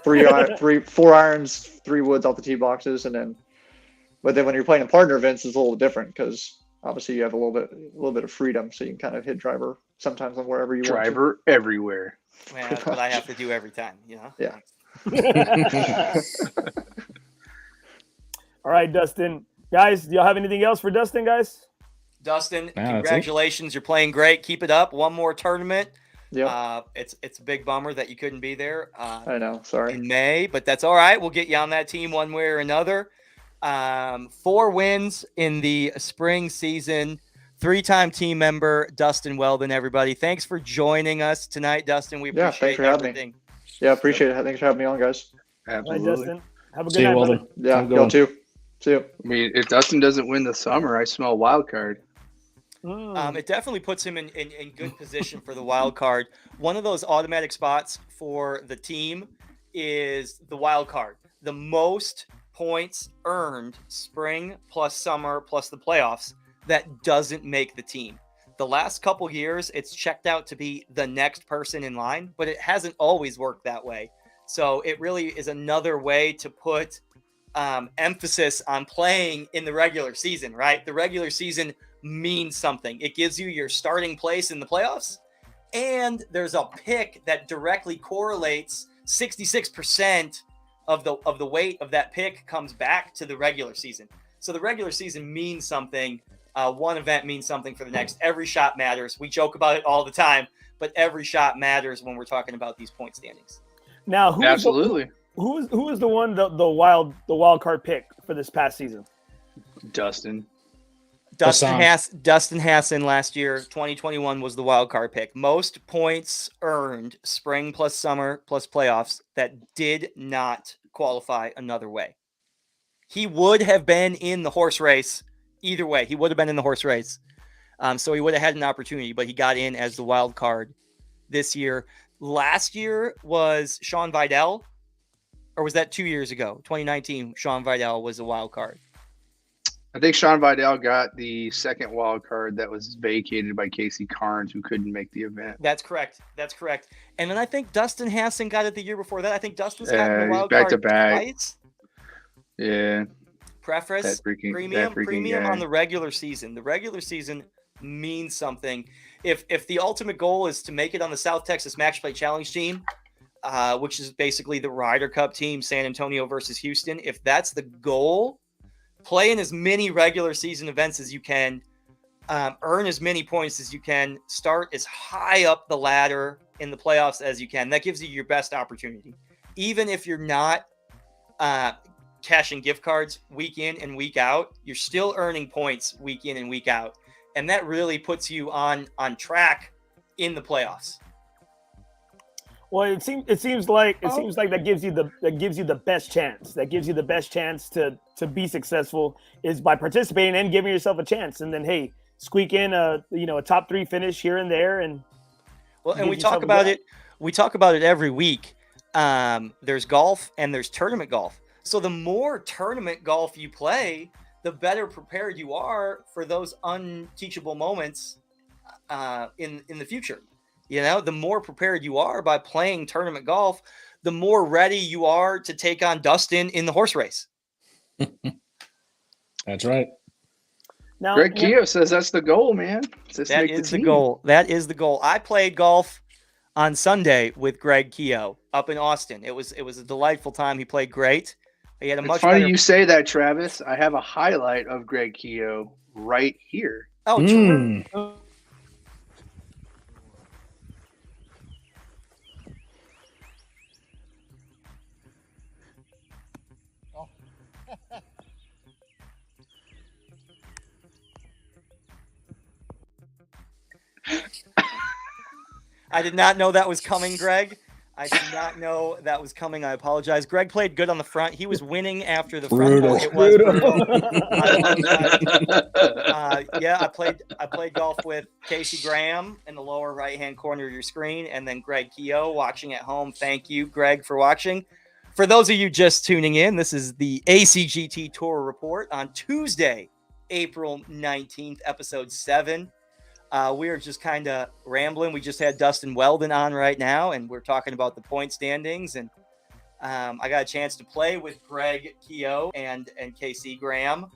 4 irons, 3 woods off the tee boxes, but then when you're playing in partner events, it's a little different because obviously you have a little bit of freedom, so you can kind of hit driver sometimes on wherever you want. Driver everywhere. man, that's what I have to do every time. Yeah. All right, Dustin. Guys, do y'all have anything else for Dustin, guys? Dustin, that's it. congratulations. You're playing great. Keep it up. One more tournament. Yeah. It's a big bummer that you couldn't be there I know. Sorry. in May, but that's all right. We'll get you on that team one way or another. 4 wins in the spring season. 3-time team member, Dustin Weldon, everybody. Thanks for joining us tonight, Dustin. We appreciate thanks for having me. everything. Yeah, appreciate it. Thanks for having me on, guys. All right, Absolutely. Dustin. Have a good See you, night, brother. Weldon. Yeah, Have a good y'all one. too. See you. I mean, if Dustin doesn't win the summer, I smell a wild card. It definitely puts him in good position for the wild card. One of those automatic spots for the team is the wild card. The most points earned spring plus summer plus the playoffs that doesn't make the team. The last couple years, it's checked out to be the next person in line, but it hasn't always worked that way. So it really is another way to put emphasis on playing in the regular season, right? The regular season means something. It gives you your starting place in the playoffs, and there's a pick that directly correlates. 66% of the weight of that pick comes back to the regular season. So the regular season means something. One event means something for the next. Every shot matters. We joke about it all the time, but every shot matters when we're talking about these point standings. Now, Absolutely. Who is the one the wild card pick for this past season? Dustin. Dustin Hassan last year, 2021 was the wild card pick. Most points earned spring plus summer plus playoffs that did not qualify another way. He would have been in the horse race either way. He would have been in the horse race. So he would have had an opportunity, but he got in as the wild card this year. Last year was Sean Vidal, or was that 2 years ago? 2019, Sean Vidal was the wild card. I think Sean Vidal got the second wild card that was vacated by Casey Carnes, who couldn't make the event. That's correct. And then I think Dustin Hassan got it the year before that. I think Dustin's gotten the he's wild back card to back. twice. Yeah. Preface, premium guy. on the regular season. The regular season means something. If the ultimate goal is to make it on the South Texas Match Play Challenge team, which is basically the Ryder Cup team, San Antonio versus Houston. If that's the goal, play in as many regular season events as you can, earn as many points as you can, start as high up the ladder in the playoffs as you can. That gives you your best opportunity. Even if you're not cashing gift cards week in and week out, you're still earning points week in and week out. And that really puts you on track in the playoffs. Well, it seems like that gives you the best chance. That gives you the best chance to be successful is by participating and giving yourself a chance. And then, hey, squeak in a top 3 finish here and there. And we talk about it. We talk about it every week. There's golf and there's tournament golf. So the more tournament golf you play, the better prepared you are for those unteachable moments in the future. The more prepared you are by playing tournament golf, the more ready you are to take on Dustin in the horse race. That's right. Now, Greg Keogh says that's the goal, man. That is the goal. That is the goal. I played golf on Sunday with Greg Keogh up in Austin. It was a delightful time. He played great. He had a much funny better... you say that, Travis. I have a highlight of Greg Keogh right here. Oh, true. I did not know that was coming, Greg. I did not know that was coming. I apologize. Greg played good on the front. He was winning after the front. It was brutal. I played golf with Casey Graham in the lower right-hand corner of your screen, and then Greg Keogh watching at home. Thank you, Greg, for watching. For those of you just tuning in, this is the ACGT Tour Report on Tuesday, April 19th, episode 7. We are just kind of rambling. We just had Dustin Weldon on right now, and we're talking about the point standings. And I got a chance to play with Greg Keogh and KC Graham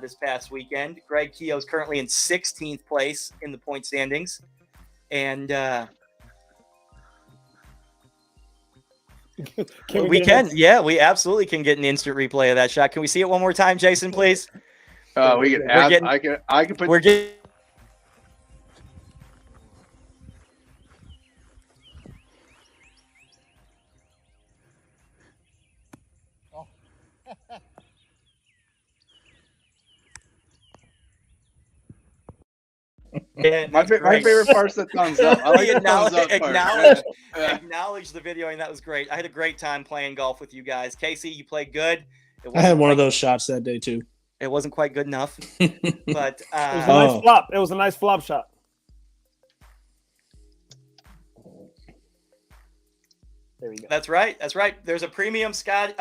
this past weekend. Greg Keogh is currently in 16th place in the point standings. And we absolutely can get an instant replay of that shot. Can we see it one more time, Jason, please? We can. I can put. We're getting. My favorite part's the thumbs up. I like the thumbs up part. Acknowledge the video, and that was great. I had a great time playing golf with you guys. Casey, you played good. I had one of those shots that day too. It wasn't quite good enough, but it was a nice flop. It was a nice flop shot. There we go. That's right. There's a premium. Scott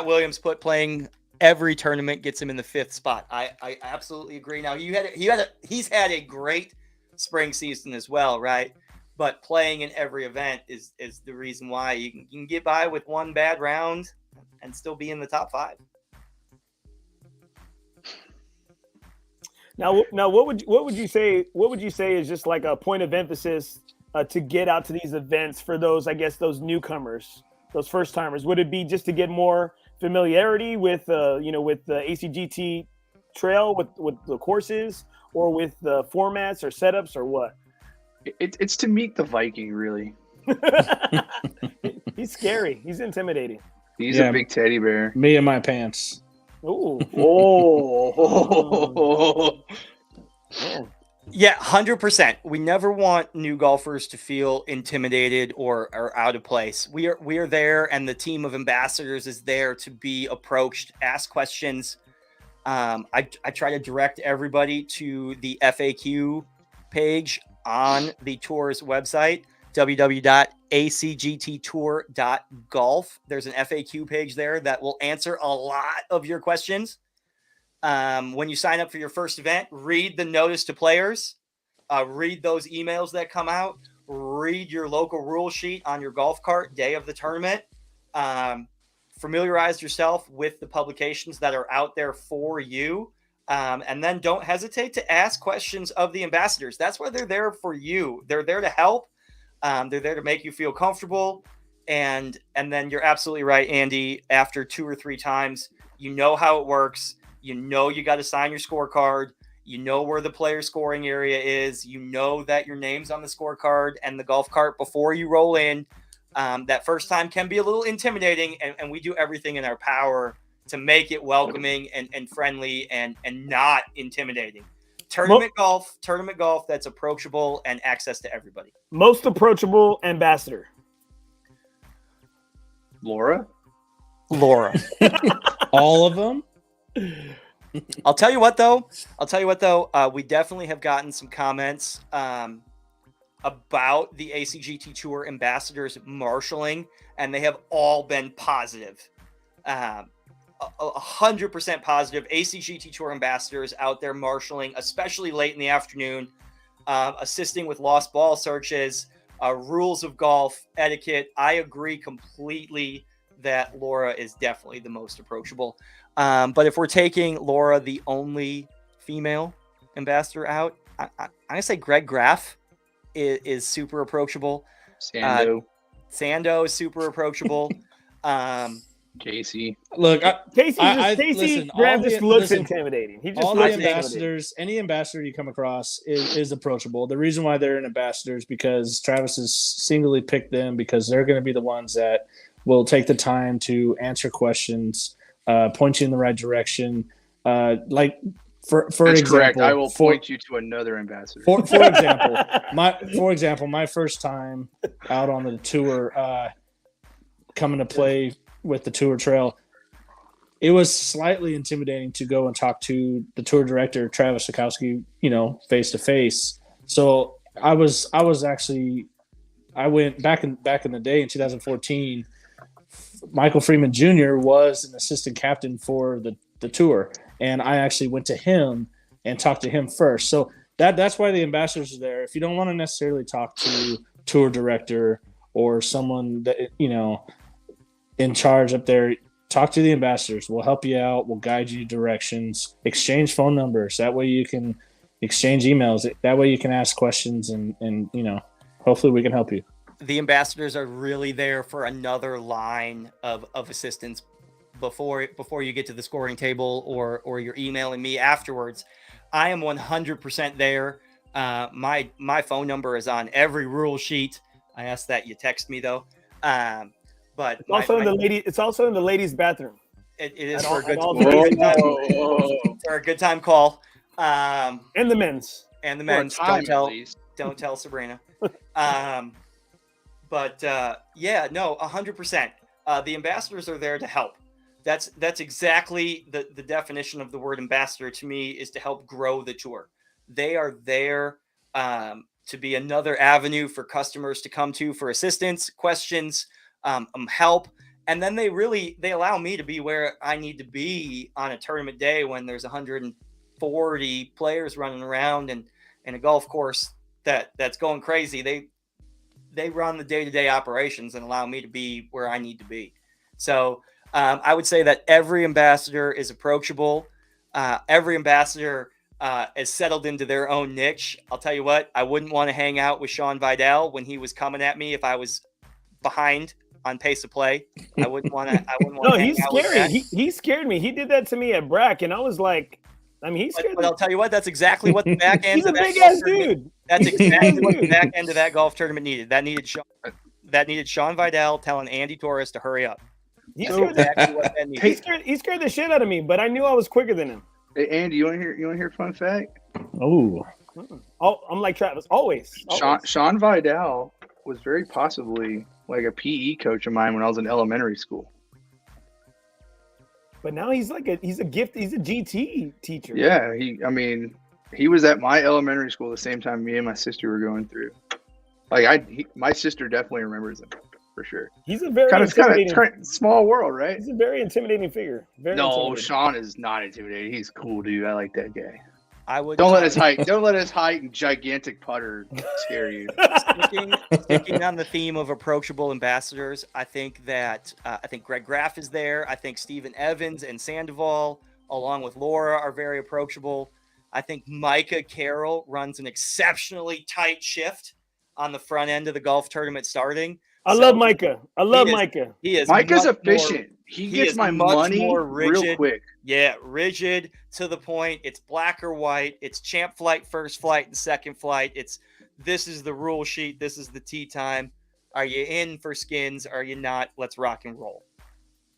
Williams put playing every tournament gets him in the 5th spot. I absolutely agree. Now he's had a great spring season as well, right? But playing in every event is the reason why you can get by with one bad round and still be in the top 5. Now what would you say is just like a point of emphasis to get out to these events for those, I guess, those newcomers, those first timers? Would it be just to get more familiarity with with the ACGT trail, with the courses, or with the formats or setups, or what? It's to meet the Viking, really. He's scary. He's intimidating. He's a big teddy bear. Me and my pants. Ooh. Oh. Yeah, 100%. We never want new golfers to feel intimidated or out of place. We are there, and the team of ambassadors is there to be approached, ask questions. I try to direct everybody to the FAQ page on the tour's website, www.acgttour.golf. There's an FAQ page there that will answer a lot of your questions. When you sign up for your first event, read the notice to players, read those emails that come out, read your local rule sheet on your golf cart day of the tournament, familiarize yourself with the publications that are out there for you. And then don't hesitate to ask questions of the ambassadors. That's why they're there for you. They're there to help. They're there to make you feel comfortable. And then you're absolutely right, Andy. After 2 or 3 times, you know how it works. You know you got to sign your scorecard. You know where the player scoring area is. You know that your name's on the scorecard and the golf cart before you roll in. That first time can be a little intimidating, and we do everything in our power to make it welcoming and friendly and not intimidating. Tournament golf that's approachable and access to everybody. Most approachable ambassador. Laura. All of them. I'll tell you what though. We definitely have gotten some comments about the ACGT Tour ambassadors marshaling, and they have all been positive. 100% positive. ACGT Tour ambassadors out there marshaling, especially late in the afternoon, assisting with lost ball searches, rules of golf, etiquette. I agree completely that Laura is definitely the most approachable. But if we're taking Laura, the only female ambassador out, I'm going to say Greg Graff is super approachable. Sando is super approachable. Casey. Look, Casey Graham just looks intimidating. He just all looks the ambassadors, any ambassador you come across is approachable. The reason why they're an ambassador is because Travis has singly picked them because they're going to be the ones that will take the time to answer questions, point you in the right direction. Like for That's example, correct. I will point you to another ambassador. For example, my first time out on the tour, coming to play with the tour trail, it was slightly intimidating to go and talk to the tour director, Travis Salkowski, face to face. So I went back in the day in 2014. Michael Freeman Jr. was an assistant captain for the tour, and I actually went to him and talked to him first. So that's why the ambassadors are there. If you don't want to necessarily talk to tour director or someone that in charge up there, talk to the ambassadors. We'll help you out. We'll guide you directions. Exchange phone numbers. That way you can exchange emails. That way you can ask questions and hopefully we can help you. The ambassadors are really there for another line of assistance before you get to the scoring table or you're emailing me afterwards. I am 100% there. My phone number is on every rule sheet. I ask that you text me though. But it's also in the ladies' bathroom. It is for a good time call. And the men's. Don't tell Sabrina. But 100%. The ambassadors are there to help. That's exactly the definition of the word ambassador to me, is to help grow the tour. They are there to be another avenue for customers to come to for assistance, questions, help. And then they allow me to be where I need to be on a tournament day when there's 140 players running around and a golf course that's going crazy. They run the day-to-day operations and allow me to be where I need to be. So I would say that every ambassador is approachable. Every ambassador is settled into their own niche. I'll tell you what, I wouldn't want to hang out with Sean Vidal when he was coming at me if I was behind on pace of play. I wouldn't want to. No, he's scary. He scared me. He did that to me at Brack, and I was like, he's scared. But I'll tell you what, that's exactly what the back end. He's a big ass dude. That's exactly what the back end of that golf tournament needed. That needed Sean Vidal telling Andy Torres to hurry up. He scared the shit out of me, but I knew I was quicker than him. Hey, Andy, you want to hear a fun fact? Oh, I'm like Travis, always. Sean Vidal was very possibly like a PE coach of mine when I was in elementary school. But now he's a GT teacher. Yeah, he was at my elementary school the same time me and my sister were going through. My sister definitely remembers him for sure. He's a very kind of small world, right? He's a very intimidating figure. Sean is not intimidating. He's cool, dude. I like that guy. Don't let his height and gigantic putter scare you. Sticking on the theme of approachable ambassadors, I think Greg Graff is there. I think Stephen Evans and Sandoval, along with Laura, are very approachable. I think Micah Carroll runs an exceptionally tight shift on the front end of the golf tournament starting. I love Micah. I love Micah. He is Micah's much more- efficient. He gets is my much money more real rigid. quick. Yeah, rigid to the point. It's black or white. It's champ flight, first flight, and second flight. This is the rule sheet. This is the tee time. Are you in for skins? Are you not? Let's rock and roll.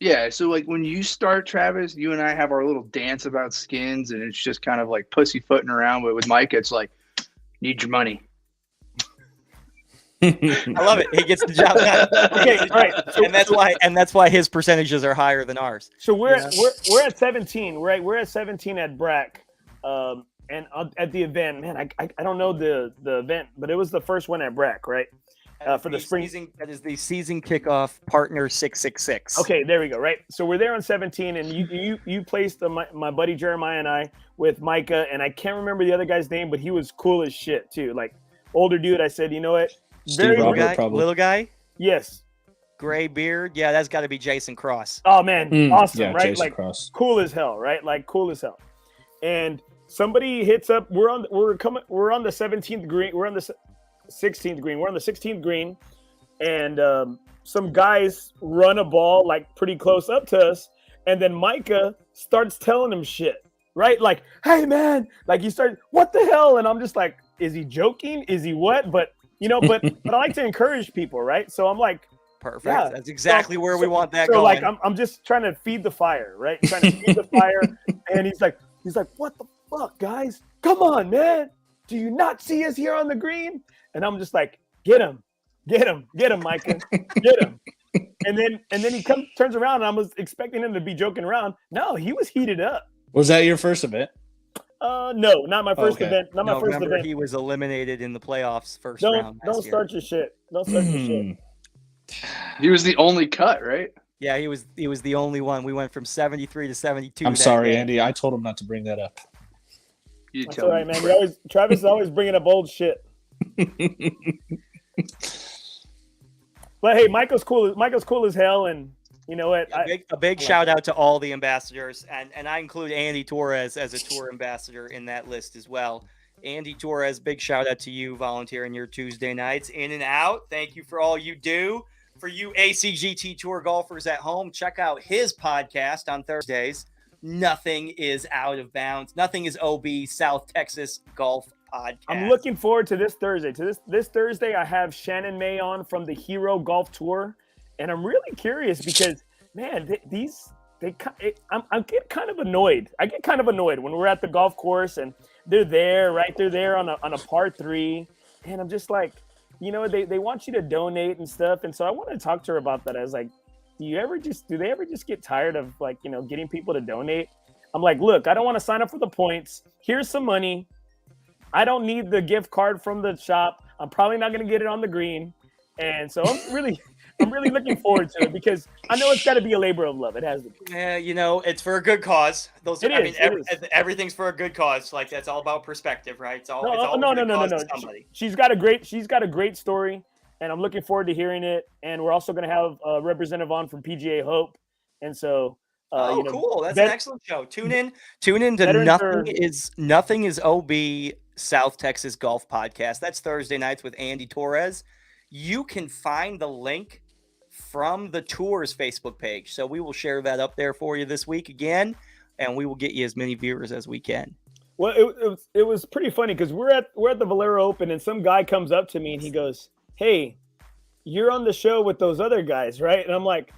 Yeah, so like when you start, Travis, you and I have our little dance about skins, and it's just kind of like pussyfooting around. But with Micah, it's like, need your money. I love it. He gets the job done. Okay, all right. And that's why his percentages are higher than ours. So we're at 17. We're at 17 at Brack, and at the event. Man, I don't know the event, but it was the first one at Brack, right? For the spring season, that is the season kickoff partner 666. Okay, there we go. Right. So we're there on 17, and you placed my buddy Jeremiah and I with Micah, and I can't remember the other guy's name, but he was cool as shit too. Like older dude. I said, you know what? Little guy. Yes. Gray beard. Yeah, that's got to be Jason Cross. Oh man, awesome, yeah, right? Jason Like Cross. cool as hell, right? Like cool as hell. And somebody hits up. We're on the 17th green. We're on the 16th green. We're on the 16th green, and some guys run a ball like pretty close up to us, and then Micah starts telling him shit, right? Like, hey man, like he started, what the hell? And I'm just like, is he joking? Is he what? But but I like to encourage people, right? So I'm like, perfect. yeah. That's exactly where we want that so going. Like I'm just trying to feed the fire, right? Trying to feed the fire, and he's like, what the fuck, guys? Come on, man. Do you not see us here on the green? And I'm just like, get him, Micah, get him. And then he turns around, and I was expecting him to be joking around. No, he was heated up. Was that your first event? No, not my first event. Not my first remember, event. he was eliminated in the playoffs first round. Don't start your shit. Don't start your shit. He was the only cut, right? Yeah, he was the only one. We went from 73 to 72. I'm sorry, Andy. I told him not to bring that up. You That's tell all right, me. man. Travis is always bringing up old shit. But hey, Michael's cool as hell, and you know what? A big shout out to all the ambassadors, and I include Andy Torres as a tour ambassador in that list as well. Andy Torres, big shout out to you volunteering your Tuesday nights in and out. Thank you for all you do. For you ACGT Tour golfers at home, check out his podcast on Thursdays. Nothing is out of bounds. Nothing is OB, South Texas Golf Podcast. I'm looking forward to this Thursday. This Thursday, I have Shannon May on from the Hero Golf Tour, and I'm really curious because, man, I get kind of annoyed. I get kind of annoyed when we're at the golf course and they're there, right? They're there on a par 3, and I'm just like, they want you to donate and stuff, and so I want to talk to her about that. I was like, do they ever just get tired of getting people to donate? I'm like, look, I don't want to sign up for the points. Here's some money. I don't need the gift card from the shop. I'm probably not going to get it on the green. And so I'm really looking forward to it because I know it's got to be a labor of love. It has to be. Yeah, it's for a good cause. Everything's for a good cause. Like that's all about perspective, right? It's all no. She's got a great story, and I'm looking forward to hearing it. And we're also going to have a representative on from PGA Hope, and so. Cool! That's an excellent show. Tune in to Nothing is OB South Texas Golf Podcast. That's Thursday nights with Andy Torres. You can find the link from the tour's Facebook page, so we will share that up there for you this week again, and we will get you as many viewers as we can. Well, it was pretty funny because we're at the Valero Open, and some guy comes up to me and he goes, "Hey, you're on the show with those other guys, right?" And I'm like,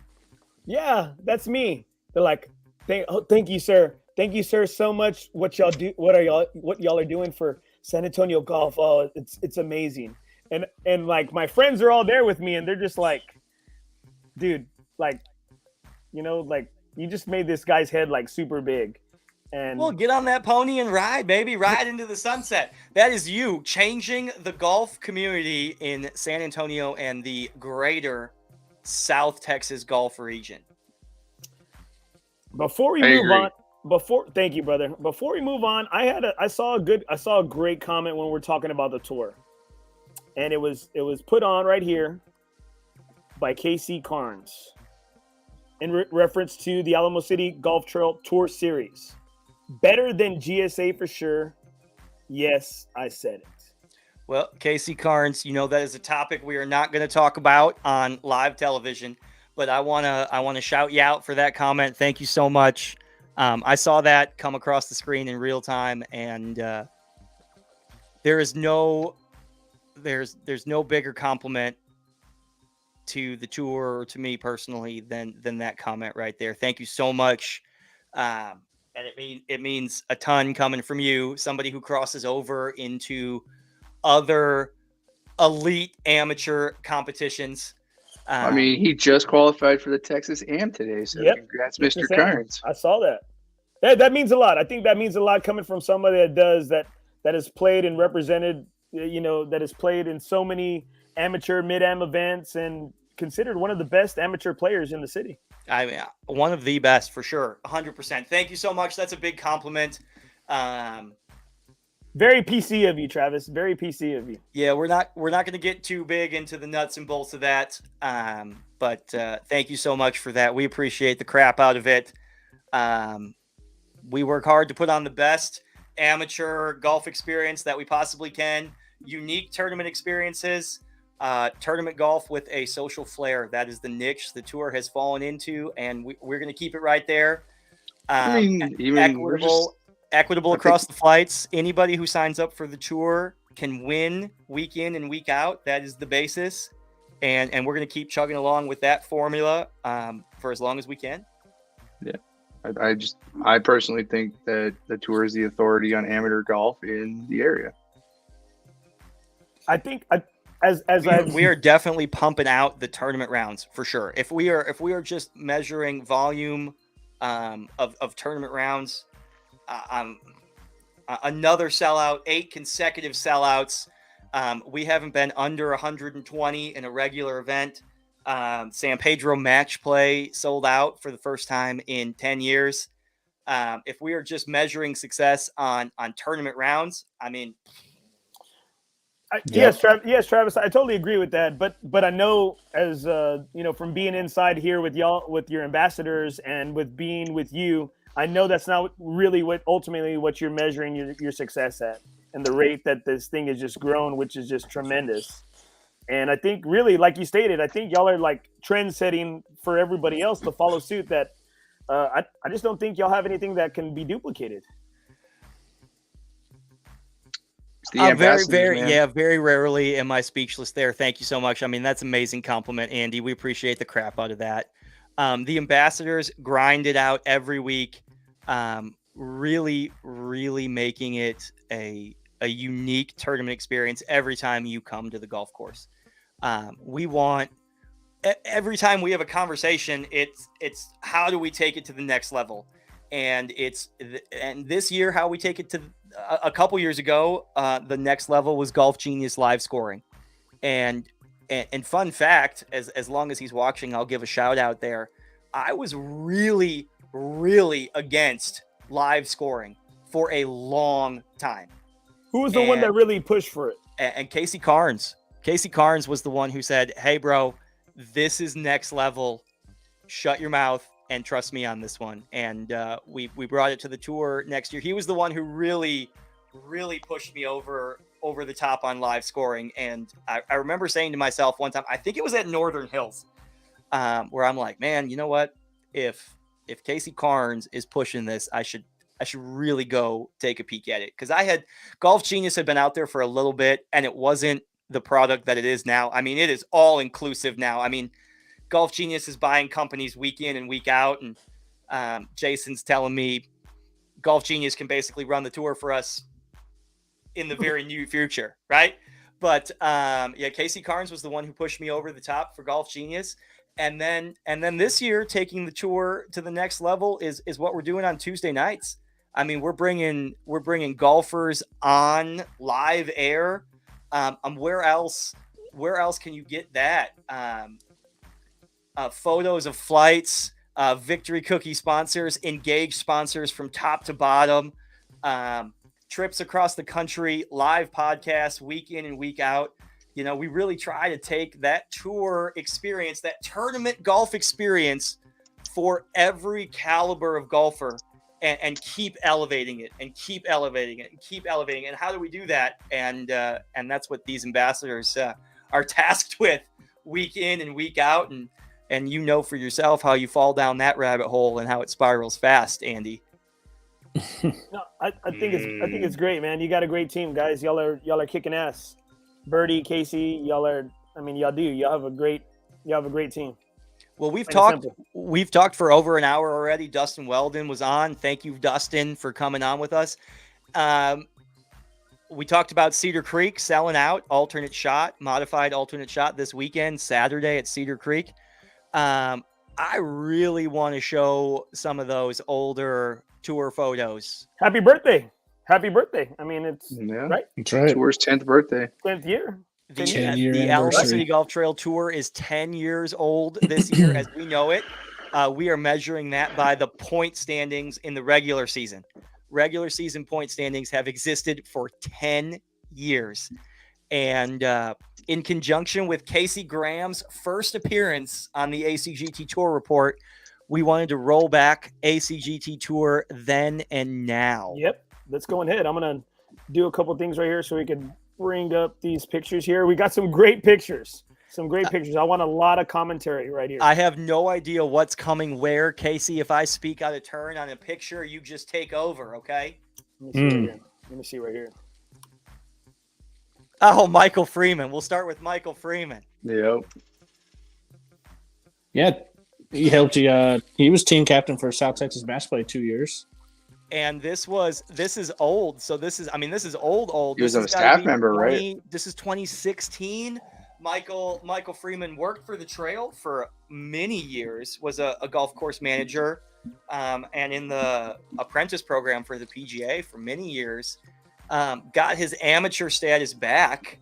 "Yeah, that's me." They're like, thank you, sir. Thank you, sir, so much. What y'all are doing for San Antonio golf. Oh, it's amazing. And like my friends are all there with me, and they're just like, dude, like, you just made this guy's head like super big. And well, get on that pony and ride, baby. Ride into the sunset. That is you changing the golf community in San Antonio and the greater South Texas golf region. Before we move on, thank you, brother. Before we move on, I saw a great comment when we're talking about the tour, and it was put on right here by KC Carnes in reference to the Alamo City Golf Trail Tour Series. Better than GSA for sure. Yes, I said it. Well, Casey Carnes, that is a topic we are not going to talk about on live television, but I want to shout you out for that comment. Thank you so much. I saw that come across the screen in real time, and there's no bigger compliment to the tour or to me personally than that comment right there. Thank you so much. And it means a ton coming from you, somebody who crosses over into other elite amateur competitions. I mean, he just qualified for the Texas Am today, so Yep. congrats, Just the Mr. same. Carnes. I saw that. That means a lot. I think that means a lot coming from somebody that has played and represented, that has played in so many amateur mid-am events and considered one of the best amateur players in the city. I mean, one of the best for sure. 100%. Thank you so much. That's a big compliment. Very PC of you, Travis. Very PC of you. Yeah, we're not going to get too big into the nuts and bolts of that. But thank you so much for that. We appreciate the crap out of it. We work hard to put on the best amateur golf experience that we possibly can. Unique tournament experiences, tournament golf with a social flair. That is the niche the tour has fallen into, and we're going to keep it right there. Equitable across the flights. Anybody who signs up for the tour can win week in and week out. That is the basis. And we're going to keep chugging along with that formula for as long as we can. Yeah. I personally think that the tour is the authority on amateur golf in the area. I think we are definitely pumping out the tournament rounds for sure. If we are just measuring volume of tournament rounds, another sellout, 8 consecutive sellouts. We haven't been under 120 in a regular event. San Pedro match play sold out for the first time in 10 years. If we are just measuring success on tournament rounds, I mean, yes, Travis, I totally agree with that. But I know, as from being inside here with y'all, with your ambassadors, and with being with you, I know that's not really what you're measuring your success at, and the rate that this thing has just grown, which is just tremendous. And I think, really, like you stated, I think y'all are like trend setting for everybody else to follow suit. That I just don't think y'all have anything that can be duplicated. Very rarely am I speechless there. Thank you so much. I mean, that's an amazing compliment, Andy. We appreciate the crap out of that. The ambassadors grind it out every week, really, really making it a unique tournament experience every time you come to the golf course. We want, every time we have a conversation, it's how do we take it to the next level? And this year, how we take it to a couple years ago, the next level was Golf Genius live scoring. And fun fact, as long as he's watching, I'll give a shout out there. I was really, really against live scoring for a long time. Who was the one that really pushed for it? And Casey Carnes. Casey Carnes was the one who said, "Hey, bro, this is next level. Shut your mouth and trust me on this one." And we brought it to the tour next year. He was the one who really, really pushed me over the top on live scoring. And I remember saying to myself one time, I think it was at Northern Hills, where I'm like, man, you know what? If Casey Carnes is pushing this, I should really go take a peek at it. Because Golf Genius had been out there for a little bit, and it wasn't the product that it is now. I mean, it is all inclusive now. I mean, Golf Genius is buying companies week in and week out. And Jason's telling me Golf Genius can basically run the tour for us in the very near future. Right. But Casey Carnes was the one who pushed me over the top for Golf Genius. And then this year, taking the tour to the next level is what we're doing on Tuesday nights. I mean, we're bringing golfers on live air. Where else can you get that? Photos of flights, victory cookie sponsors, engaged sponsors from top to bottom, trips across the country, live podcasts week in and week out. You know, we really try to take that tour experience, that tournament golf experience for every caliber of golfer, and keep elevating it and keep elevating it and keep elevating it. And how do we do that? And that's what these ambassadors are tasked with week in and week out. And you know for yourself how you fall down that rabbit hole and how it spirals fast, Andy. No, I think it's great, man. You got a great team, guys. Y'all are kicking ass. Birdie, Casey, y'all have a great team. Well, we've Plain and talked for over an hour already. Dustin Weldon was on. Thank you, Dustin, for coming on with us. We talked about Cedar Creek selling out modified alternate shot this weekend, Saturday at Cedar Creek. I really want to show some of those older tour photos. Happy birthday. I mean, it's right. That's right. Tour's 10th birthday. 10th year. The 10-year Alabama anniversary. City Golf Trail Tour is 10 years old this year as we know it. We are measuring that by the point standings in the regular season. Regular season point standings have existed for 10 years. And in conjunction with Casey Graham's first appearance on the ACGT Tour Report, we wanted to roll back ACGT Tour then and now. Yep. Let's go ahead. I'm going to do a couple things right here so we can bring up these pictures here. We got some great pictures. I want a lot of commentary right here. I have no idea what's coming where, Casey. If I speak out of turn on a picture, you just take over, okay? Let me see right here. Oh, Michael Freeman. We'll start with Michael Freeman. Yep. Yeah, he helped you. He was team captain for South Texas Match Play 2 years. And this is old. So this is old. He was This a has gotta staff be member, right? This is 2016. Michael Freeman worked for the trail for many years, was a golf course manager, and in the apprentice program for the PGA for many years. Got his amateur status back,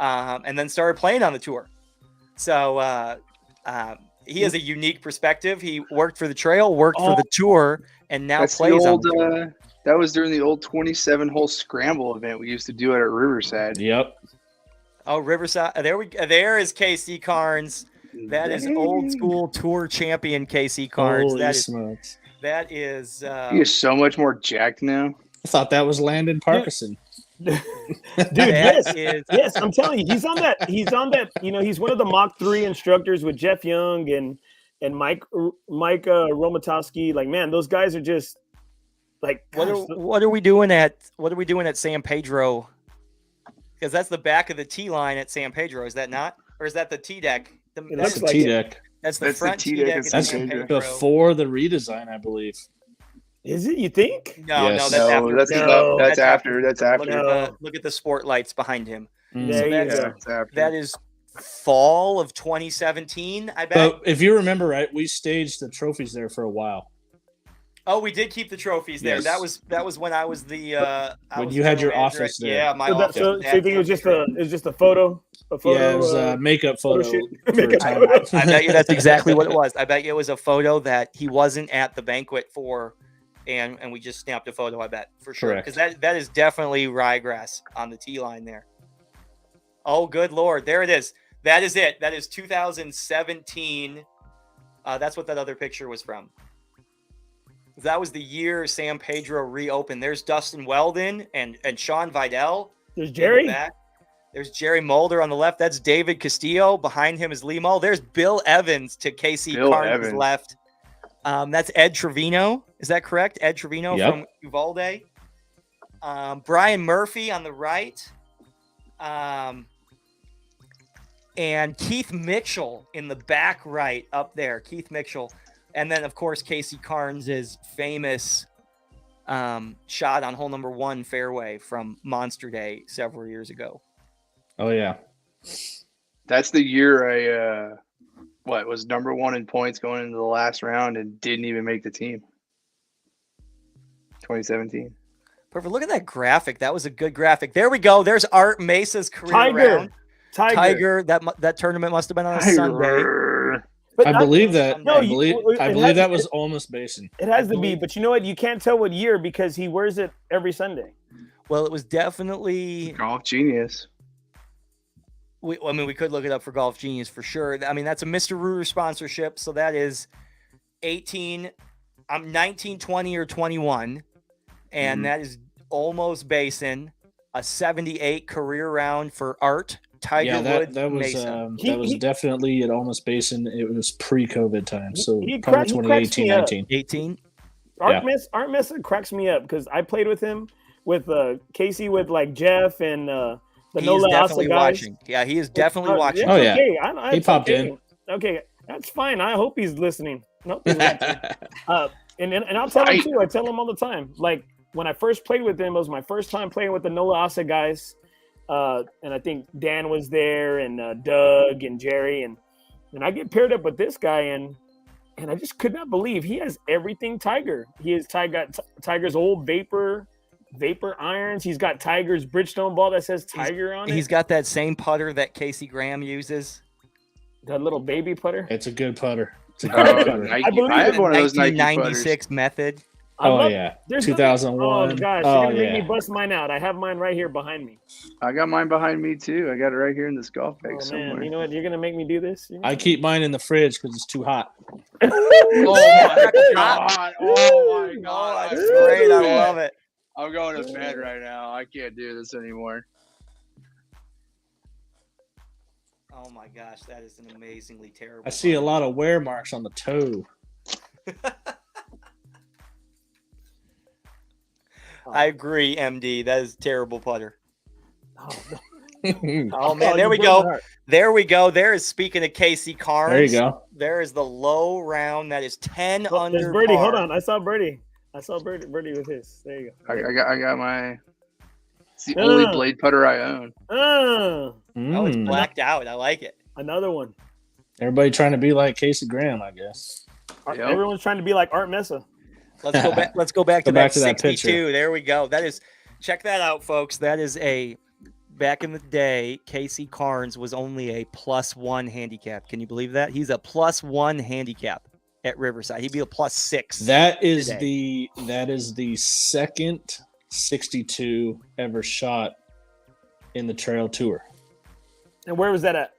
and then started playing on the tour. So he has a unique perspective. He worked for the trail, worked for the tour, and now plays on the tour. That was during the old 27-hole scramble event we used to do at Riverside. Yep. Oh, Riverside. There is KC Carnes. That is old school tour champion KC Carnes. Holy smokes. That is. He is so much more jacked now. I thought that was Landon Parkinson. Dude, that yes, I'm telling you, he's on that. He's one of the Mach 3 instructors with Jeff Young and Mike Romatowski. Like, man, those guys are just like. What are we doing at San Pedro? Because that's the back of the tee line at San Pedro. Is that not, or is that the tee deck? That's the tee deck. That's the front tee tee deck deck. at at That's San Pedro. before the redesign, I believe. Is it? You think? No, Yes. that's after. That's after. That's after. Look at the sport lights behind him. Mm. There you that's- go. That's after. That is fall of 2017, I bet. But if you remember right, we staged the trophies there for a while. Oh, we did keep the trophies there. Yes. That was when I was the When you had your office there. Yeah, my So, office. so you think it was just a photo? A photo? Yeah, it was a makeup photo. shoot. for Makeup time. photo. I bet you that's exactly what it was. I bet you it was a photo that he wasn't at the banquet for, and we just snapped a photo. I bet for sure, Correct. because that is definitely ryegrass on the tee line there. Oh, good Lord, there it is. That is it. That is 2017. That's what that other picture was from. That was the year San Pedro reopened. There's Dustin Weldon and Sean Vidal. There's in Jerry. the back. There's Jerry Mulder on the left. That's David Castillo. Behind him is Lee Mull. There's Bill Evans to Casey Carnes' left. That's Ed Trevino. Is that correct? Ed Trevino Yep. from Uvalde. Brian Murphy on the right. And Keith Mitchell in the back right up there. Keith Mitchell. And then, of course, Casey Carnes' famous shot on hole number 1 fairway from Monster Day several years ago. Oh yeah. That's the year I was number 1 in points going into the last round and didn't even make the team. 2017. Perfect. Look at that graphic. That was a good graphic. There we go. There's Art Mesa's career round. Tiger. That tournament must have been on a Sunday. But I believe that. No, I believe has- that was Olmus Basin. It has to be, but you know what? You can't tell what year because he wears it every Sunday. Well, it was definitely. Golf genius. We could look it up for Golf Genius for sure. I mean, that's a Mr. Rooter sponsorship, so that is 18 I'm 19, 20, or 21, and that is almost Basin. A 78 career round for Art. Tiger Woods, that was Mason. that was definitely at Almost Basin. It was pre-COVID time, so he probably cracks me up. 2018, 19. 18. Art Mesa cracks me up because I played with him with Casey with like Jeff and the He's Nola definitely Asa guys. watching. Yeah, he is definitely watching. Oh, yeah. Okay. He It's popped okay. in. Okay, that's fine. I hope he's listening. Nope, he's not. And I'll tell him too. I tell him all the time. Like when I first played with him, it was my first time playing with the Nola Asa guys. And I think Dan was there, and Doug and Jerry, and I get paired up with this guy, and I just could not believe he has everything Tiger. He has Tiger's old Vapor irons. He's got Tiger's Bridgestone ball that says Tiger on it. He's got that same putter that Casey Graham uses. That little baby putter. It's a good putter. It's a good putter. Nike. I believe I have it. one of those Nike 1996 method. Oh yeah, There's 2001. Oh gosh, Oh, you're gonna make yeah. me bust mine out. I have mine right here behind me. I got mine behind me too. I got it right here in this golf bag Oh somewhere. man, you know what? You're gonna make me do this. I keep mine in the fridge because it's too hot. Oh my god! Oh my god! Oh, that's great. I love it. I'm going to bed right now. I can't do this anymore. Oh my gosh, that is an amazingly terrible. I see a lot of wear marks on the toe. I agree, MD. That is a terrible putter. Oh, Oh man, there we go. There we go. There is, speaking of Casey Carnes. There you go. There is the low round that is 10 Oh, under there's Birdie. par. Hold on. I saw Birdie with his. There you go. I got my. It's the only blade putter I own. Oh, it's Mm. blacked out. I like it. Another one. Everybody trying to be like Casey Graham, I guess. Yep. Everyone's trying to be like Art Mesa. Let's go back. Let's go back to Go that back to that 62. picture. There we go. That is, check that out, folks. That is a, back in the day, Casey Carnes was only a +1 handicap. Can you believe that? He's a +1 handicap at Riverside. He'd be a +6. That is today. the second 62 ever shot in the Trail Tour. And where was that at?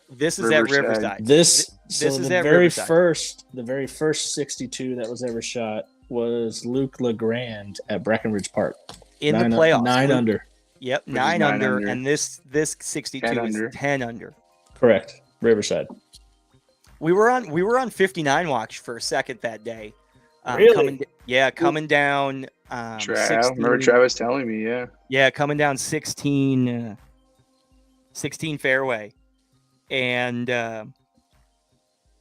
This is Riverside. at Riverside. This is the at very Riverside. first 62 that was ever shot was Luke LeGrand at Breckenridge Park In the playoffs. 9 Luke- under. Yep, Which is 9 9 under, under. and this 62 10 is under. 10 under. Correct, Riverside. We were on 59 watch for a second that day. Really? Coming down. Remember Travis telling me, Yeah, coming down 16 fairway. And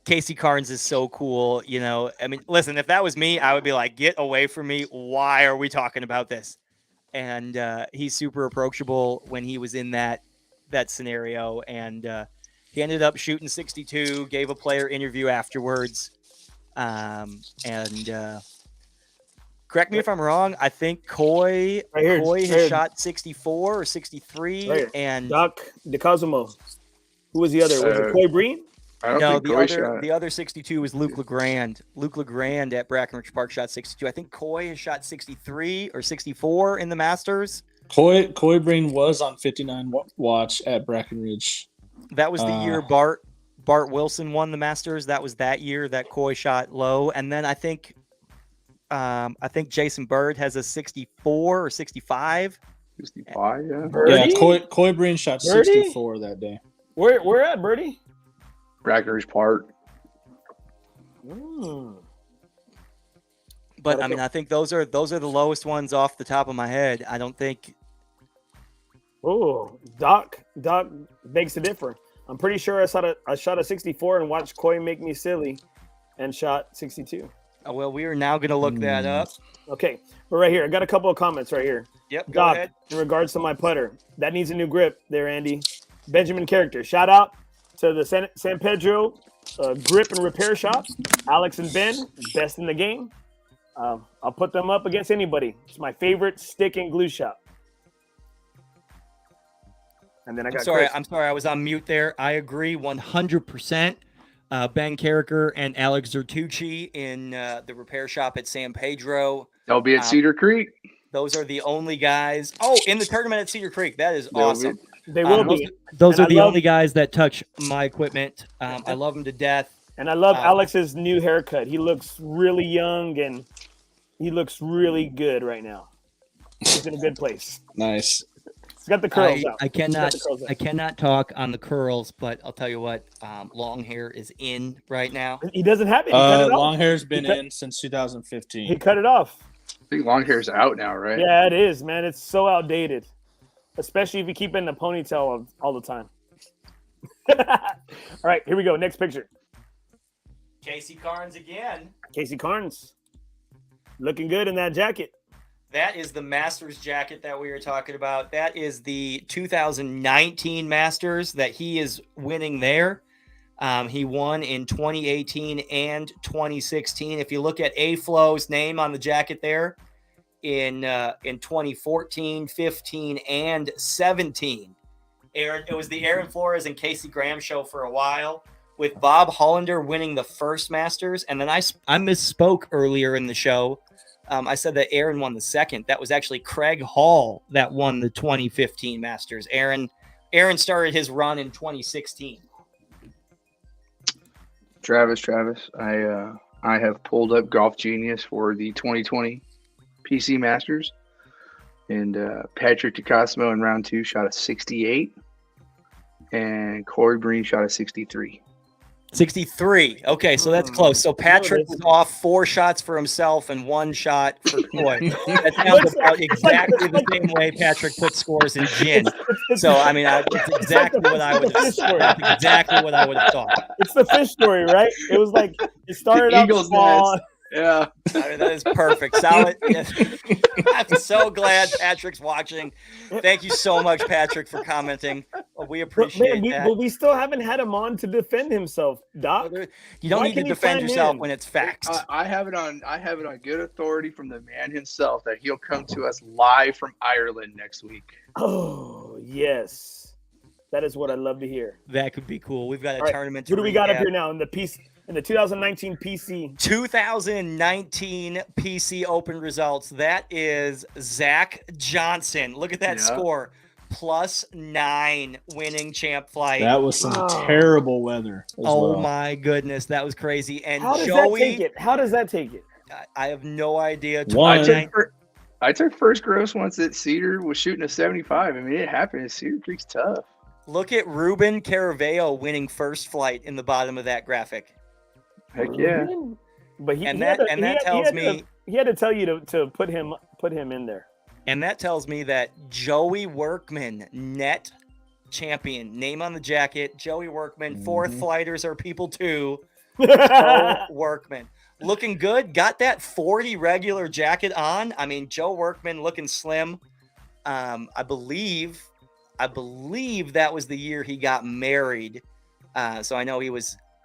Casey Carnes is so cool. You know, I mean, listen, if that was me, I would be like, get away from me. Why are we talking about this? And he's super approachable when he was in that scenario. And he ended up shooting 62, gave a player interview afterwards. Correct me if I'm wrong. I think Coy has shot 64 or 63, Right here. and Doc DeCosimo. Who was the other? Was it Coy Breen? I don't no, think the Coy other shot. the other 62 was Luke LeGrand. Luke LeGrand at Brackenridge Park shot 62. I think Coy has shot 63 or 64 in the Masters. Coy Breen was on 59 watch at Breckenridge. That was the year Bart Wilson won the Masters. That was that year that Coy shot low, and then I think Jason Bird has a 64 or 65. 65, yeah. Birdie? Yeah, Coy Breen shot Birdie? 64 that day. Where at, Birdie? Breckenridge Park. But I mean, I think those are the lowest ones off the top of my head. I don't think. Oh, Doc begs to differ. I'm pretty sure I shot a 64 and watched Coy make me silly, and shot 62. Well, we are now going to look that up. Okay, but right here, I got a couple of comments right here. Yep, go Doc, ahead. in regards to my putter, that needs a new grip there, Andy. Benjamin Character, shout out to the San Pedro grip and repair shop. Alex and Ben, best in the game. I'll put them up against anybody. It's my favorite stick and glue shop. And then I got Chris. I'm sorry, I was on mute there. I agree 100%. Ben Carricker and Alex Zertucci in the repair shop at San Pedro. They'll be at Cedar Creek. Those are the only guys. Oh, in the tournament at Cedar Creek. That is awesome. They will be. Those And are I the love- only guys that touch my equipment. I love them to death. And I love Alex's new haircut. He looks really young and he looks really good right now. He's in a good place. Nice. He's got the curls out. I cannot talk on the curls, but I'll tell you what, long hair is in right now. He doesn't have it. He cut it off. Long hair's been in since 2015. He cut it off. I think long hair's out now, right? Yeah, it is, man. It's so outdated, especially if you keep it in a ponytail all the time. All right, here we go. Next picture. Casey Carnes again. Casey Carnes, looking good in that jacket. That is the Masters jacket that we were talking about. That is the 2019 Masters that he is winning there. He won in 2018 and 2016. If you look at A-Flow's name on the jacket there, in 2014, 15, and 17, it was the Aaron Flores and Casey Graham show for a while, with Bob Hollander winning the first Masters. And then I misspoke earlier in the show. I said that Aaron won the second. That was actually Craig Hall that won the 2015 Masters. Aaron started his run in 2016. Travis, I have pulled up Golf Genius for the 2020 PC Masters, and Patrick DeCosmo in round 2 shot a 68, and Corey Breen shot a 63. 63. Okay, so that's close. So Patrick was off 4 shots for himself and 1 shot for Coy. That sounds about exactly the same way Patrick puts scores in gin. So I mean, it's exactly what I would have. That's exactly what I would have thought. It's the fish story, right? It was like it started out small. Yeah, I mean, that is perfect. Solid. I'm so glad Patrick's watching. Thank you so much, Patrick, for commenting. We appreciate that. But we still haven't had him on to defend himself, Doc. You don't need to defend yourself when it's facts. I have it on good authority from the man himself that he'll come to us live from Ireland next week. Oh yes, that is what I love to hear. That could be cool. We've got a tournament. Who do we got up here now in the piece? In the 2019 PC. 2019 PC Open results. That is Zach Johnson. Look at that score. +9 winning champ flight. That was some terrible weather. My goodness. That was crazy. And how does Joey, that take it? How does that take it? I have no idea. I took first gross once that Cedar was shooting a 75. I mean, it happened. Cedar Creek's tough. Look at Ruben Caraveo winning first flight in the bottom of that graphic. Heck yeah! But he had to tell you to put him in there. And that tells me that Joey Workman, net champion, name on the jacket. Joey Workman, fourth flighters are people too. Joe Workman looking good. Got that 40 regular jacket on. I mean, Joe Workman looking slim. I believe that was the year he got married. So I know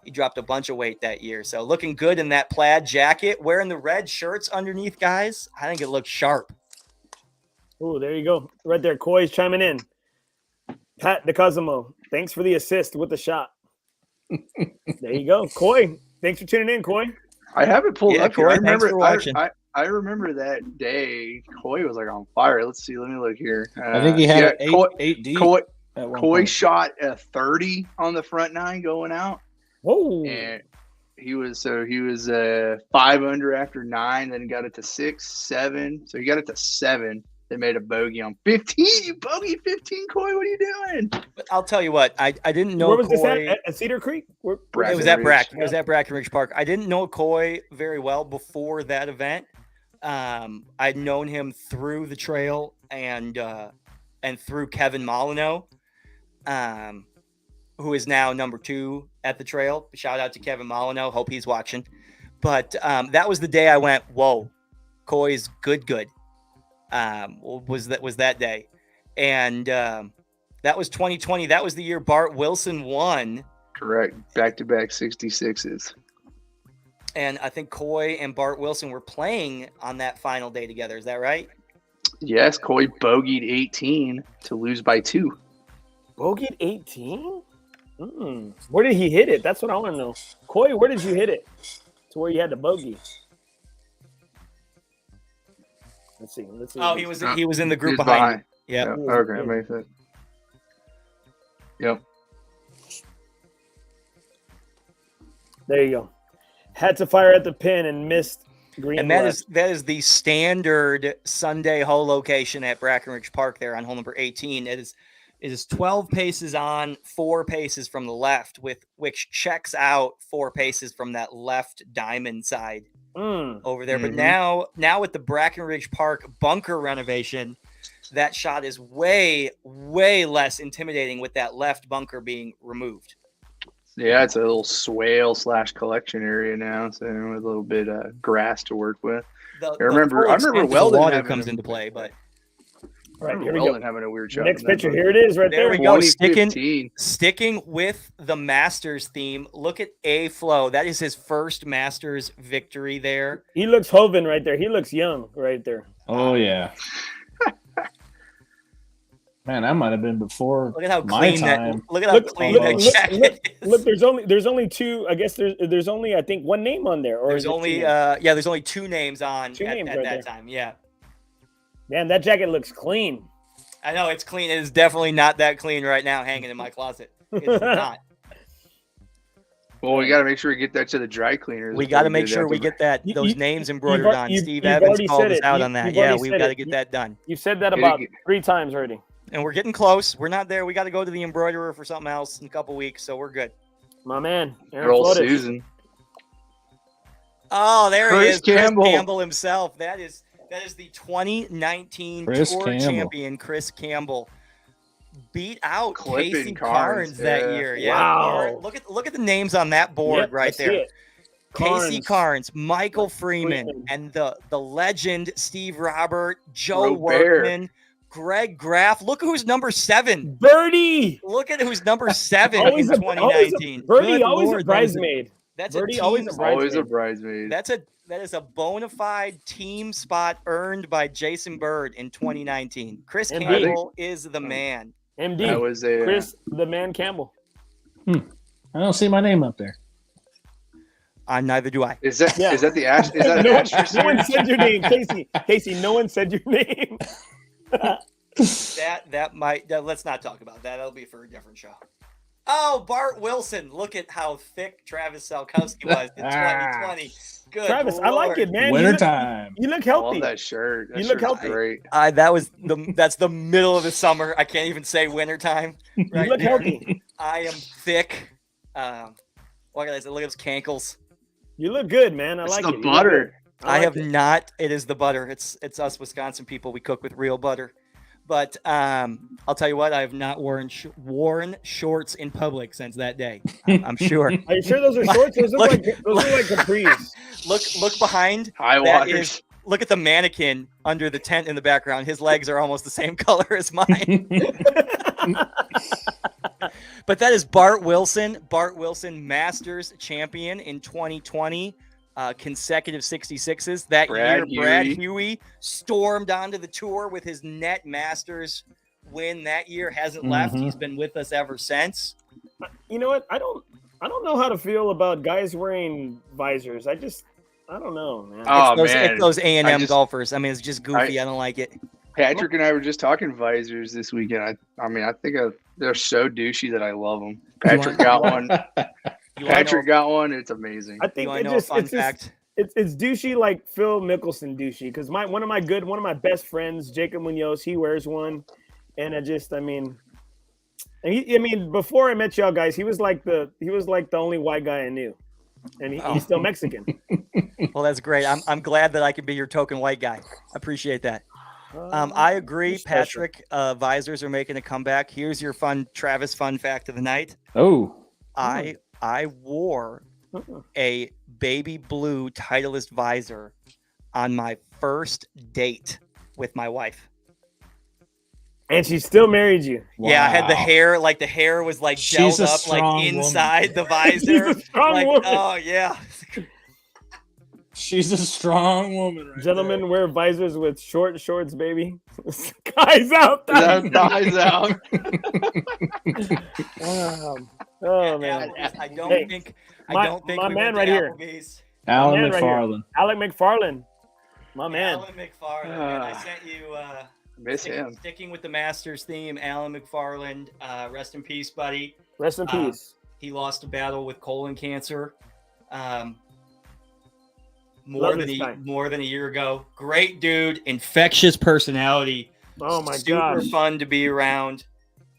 he dropped a bunch of weight that year. So looking good in that plaid jacket, wearing the red shirts underneath, guys. I think it looks sharp. Oh, there you go. Right there. Coy's chiming in. Pat DeCosmo, thanks for the assist with the shot. There you go. Coy, thanks for tuning in, Coy. I have it pulled up here. I remember, for watching. I remember that day. Coy was like on fire. Let's see. Let me look here. I think he had eight deep. Coy shot a 30 on the front 9 going out. Whoa! And he was 5 under after 9, then got it to 6, 7. So he got it to 7. They made a bogey on 15. You bogeyed 15, Coy. What are you doing? But I'll tell you what. I didn't know. Where was Coy, this at Cedar Creek? It was at Brack. It was at Brackenridge Park. I didn't know Coy very well before that event. I'd known him through the trail and through Kevin Molyneux, who is now number 2 at the trail. Shout out to Kevin Molyneux. Hope he's watching. But that was the day I went, whoa, Coy's good. Was that day. And that was 2020. That was the year Bart Wilson won. Correct. Back-to-back 66s. And I think Coy and Bart Wilson were playing on that final day together. Is that right? Yes, Coy bogeyed 18 to lose by 2. Bogeyed 18? Where did he hit it? That's what I want to know. Coy, where did you hit it? To where you had the bogey. Let's see. Oh, he was in the group behind. Yeah. Okay, that makes sense. Yep. There you go. Had to fire at the pin and missed green. And that is the standard Sunday hole location at Brackenridge Park there on hole number 18. It is 12 paces on, 4 paces from the left, which checks out 4 paces from that left diamond side over there. But now with the Brackenridge Park bunker renovation, that shot is way, way less intimidating with that left bunker being removed. Yeah, it's a little swale / collection area now, so with a little bit of grass to work with. I remember Weldon water comes into play, but right here Weldon having a weird shot. Next picture, here it is, right there. There we go. Sticking with the Masters theme. Look at A-Flow. That is his first Masters victory there. He looks Hovind right there. He looks young right there. Oh yeah. Man, that might have been before. Look at how my clean time. Look at how clean that jacket is. Look, there's only 2. I guess there's only I think 1 name on there. Or there's only there's only 2 names on Two names at right that there. time. Yeah. Man, that jacket looks clean. I know it's clean. It is definitely not that clean right now, hanging in my closet. It's not. Well, we got to make sure we get that to the dry cleaners. We got to make sure we get those names embroidered on. Steve Evans called us out on that. Yeah, we've got to get that done. You said that about 3 times already. And we're getting close. We're not there. We got to go to the embroiderer for something else in a couple weeks, so we're good. My man, Earl Susan. Oh, there he is, Campbell. Chris Campbell himself. That is the 2019 Tour champion, Chris Campbell. Beat out Casey Carnes that year. Yeah. Wow. Look at the names on that board right there. Casey Carnes, Michael Freeman, and the legend Steve Robert, Joe Workman, Greg Graff. Look who's number 7. Birdie. Look at who's number 7 in 2019. Birdie always a bridesmaid. That's Birdie always a bridesmaid. That is a bona fide team spot earned by Jason Bird in 2019. Chris Campbell is the man. MD. That was Chris the man Campbell. I don't see my name up there. Neither do I. Is that the Ash? Is that no, Asher no one said your name, Casey. Casey, no one said your name. Let's not talk about that. That'll be for a different show. Oh, Bart Wilson. Look at how thick Travis Salkowski was in 2020. Good Travis, Lord. I like it, man. Wintertime. You look I healthy. love that shirt. You look healthy. Great. That's the middle of the summer. I can't even say wintertime. Right You look there. healthy. I am thick. What can I say? Look at those cankles. You look good, man. I It's like the it. You butter. look good. I like have it. not. It is the butter. It's us Wisconsin people. We cook with real butter. But I'll tell you what, I have not worn shorts in public since that day. I'm sure. Are you sure those are shorts? Those look like capris. Look behind. High waters. Look at the mannequin under the tent in the background. His legs are almost the same color as mine. But that is Bart Wilson. Bart Wilson, Masters champion in 2020. Consecutive 66s. That year, Brad Huey stormed onto the tour with his net Masters win that year. Hasn't left. He's been with us ever since. You know what? I don't know how to feel about guys wearing visors. I don't know, man. It's those A&M golfers. I mean, it's just goofy. I don't like it. Patrick and I were just talking visors this weekend. I think they're so douchey that I love them. Patrick got one. Got one. It's amazing. I think it's douchey like Phil Mickelson douchey, because one of my best friends, Jacob Munoz, he wears one, and before I met y'all guys, he was like the only white guy I knew, and he's still Mexican. Well, that's great. I'm glad that I can be your token white guy. I appreciate that. I agree, Patrick. Visors are making a comeback. Here's your Travis fun fact of the night. I wore a baby blue Titleist visor on my first date with my wife. And she still married you. Wow. Yeah, I had the hair was gelled up inside the visor. She's a strong woman. Oh yeah. She's a strong woman. Gentlemen wear visors with short shorts, baby. Guys out. Guys out. Oh man! I don't think my man right here, Alan McFarland. Alec McFarland, my man. Alan McFarland. I sent you. Miss him. Sticking with the Masters theme, Alan McFarland. Rest in peace, buddy. Rest in peace. He lost a battle with colon cancer More than a year ago. Great dude, infectious personality. Oh my super gosh. fun to be around.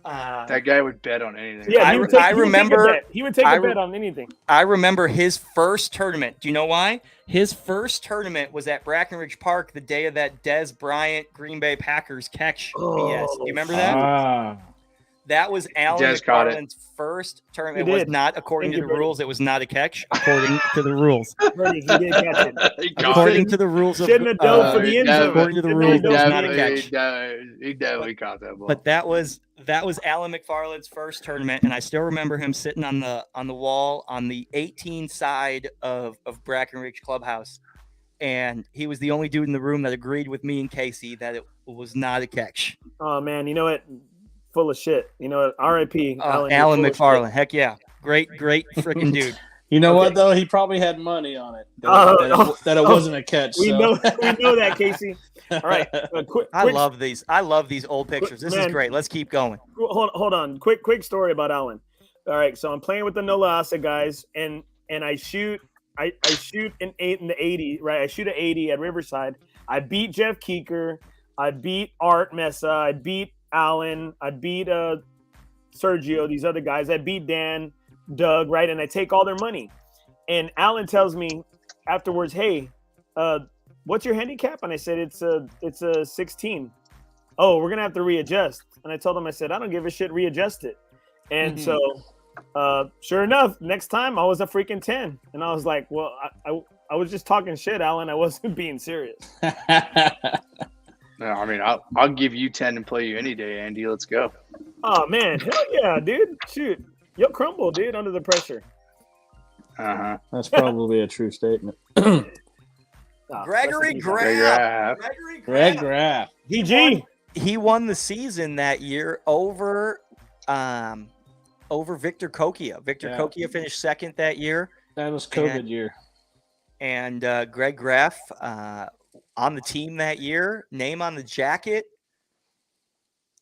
That guy would bet on anything. Yeah, I remember he would take a bet on anything. I remember his first tournament. Do you know why? His first tournament was at Brackenridge Park the day of that Des Bryant Green Bay Packers catch BS. Do you remember that? Ah. That was Alan Des caught it. McFarland's first tournament. He It was did. not according Thank to you, the Bertie. rules. It was not a catch according to the rules. Bertie, he did catch it. He got According it. to the rules of Shouldn't have dove for the end zone. according to the Shouldn't have rules, dove it was for not the a end catch. He definitely caught that ball. But that was Alan McFarland's first tournament, and I still remember him sitting on the wall on the 18 side of Brackenridge Clubhouse, and he was the only dude in the room that agreed with me and Casey that it was not a catch. Oh man, you know what? Full of shit. You know what? R.I.P. Alan you're full of shit. McFarland, heck yeah, great freaking dude. You know Okay. what though? He probably had money on it. That it oh, wasn't a catch. We so. know that, Casey. All right, quick. I love these old pictures. This is Man. great. Let's keep going. Hold on. Quick story about Alan. All right, so I'm playing with the Nolasa guys, and I shoot an 8 in the 80. Right, I shoot an 80 at Riverside. I beat Jeff Keeker. I beat Art Mesa. I beat Alan. I beat Sergio. These other guys. I beat Dan, Doug. Right, and I take all their money. And Alan tells me afterwards, "Hey, what's your handicap?" And I said, "It's a 16." Oh, we're gonna have to readjust. And I told him, I said, "I don't give a shit. Readjust it." And so, sure enough, next time I was a freaking 10. And I was like, "Well, I was just talking shit, Alan. I wasn't being serious." No, I mean, I'll give you 10 and play you any day, Andy. Let's go. Oh man, hell yeah, dude! Shoot, you'll crumble, dude, under the pressure. That's probably a true statement. Oh, Gregory that's Graff. Greg Graff. GG. He won the season that year over Victor Kokia. Victor Yeah. Kokia finished second that year, That was COVID year. and Greg Graff on the team that year. Name on the jacket.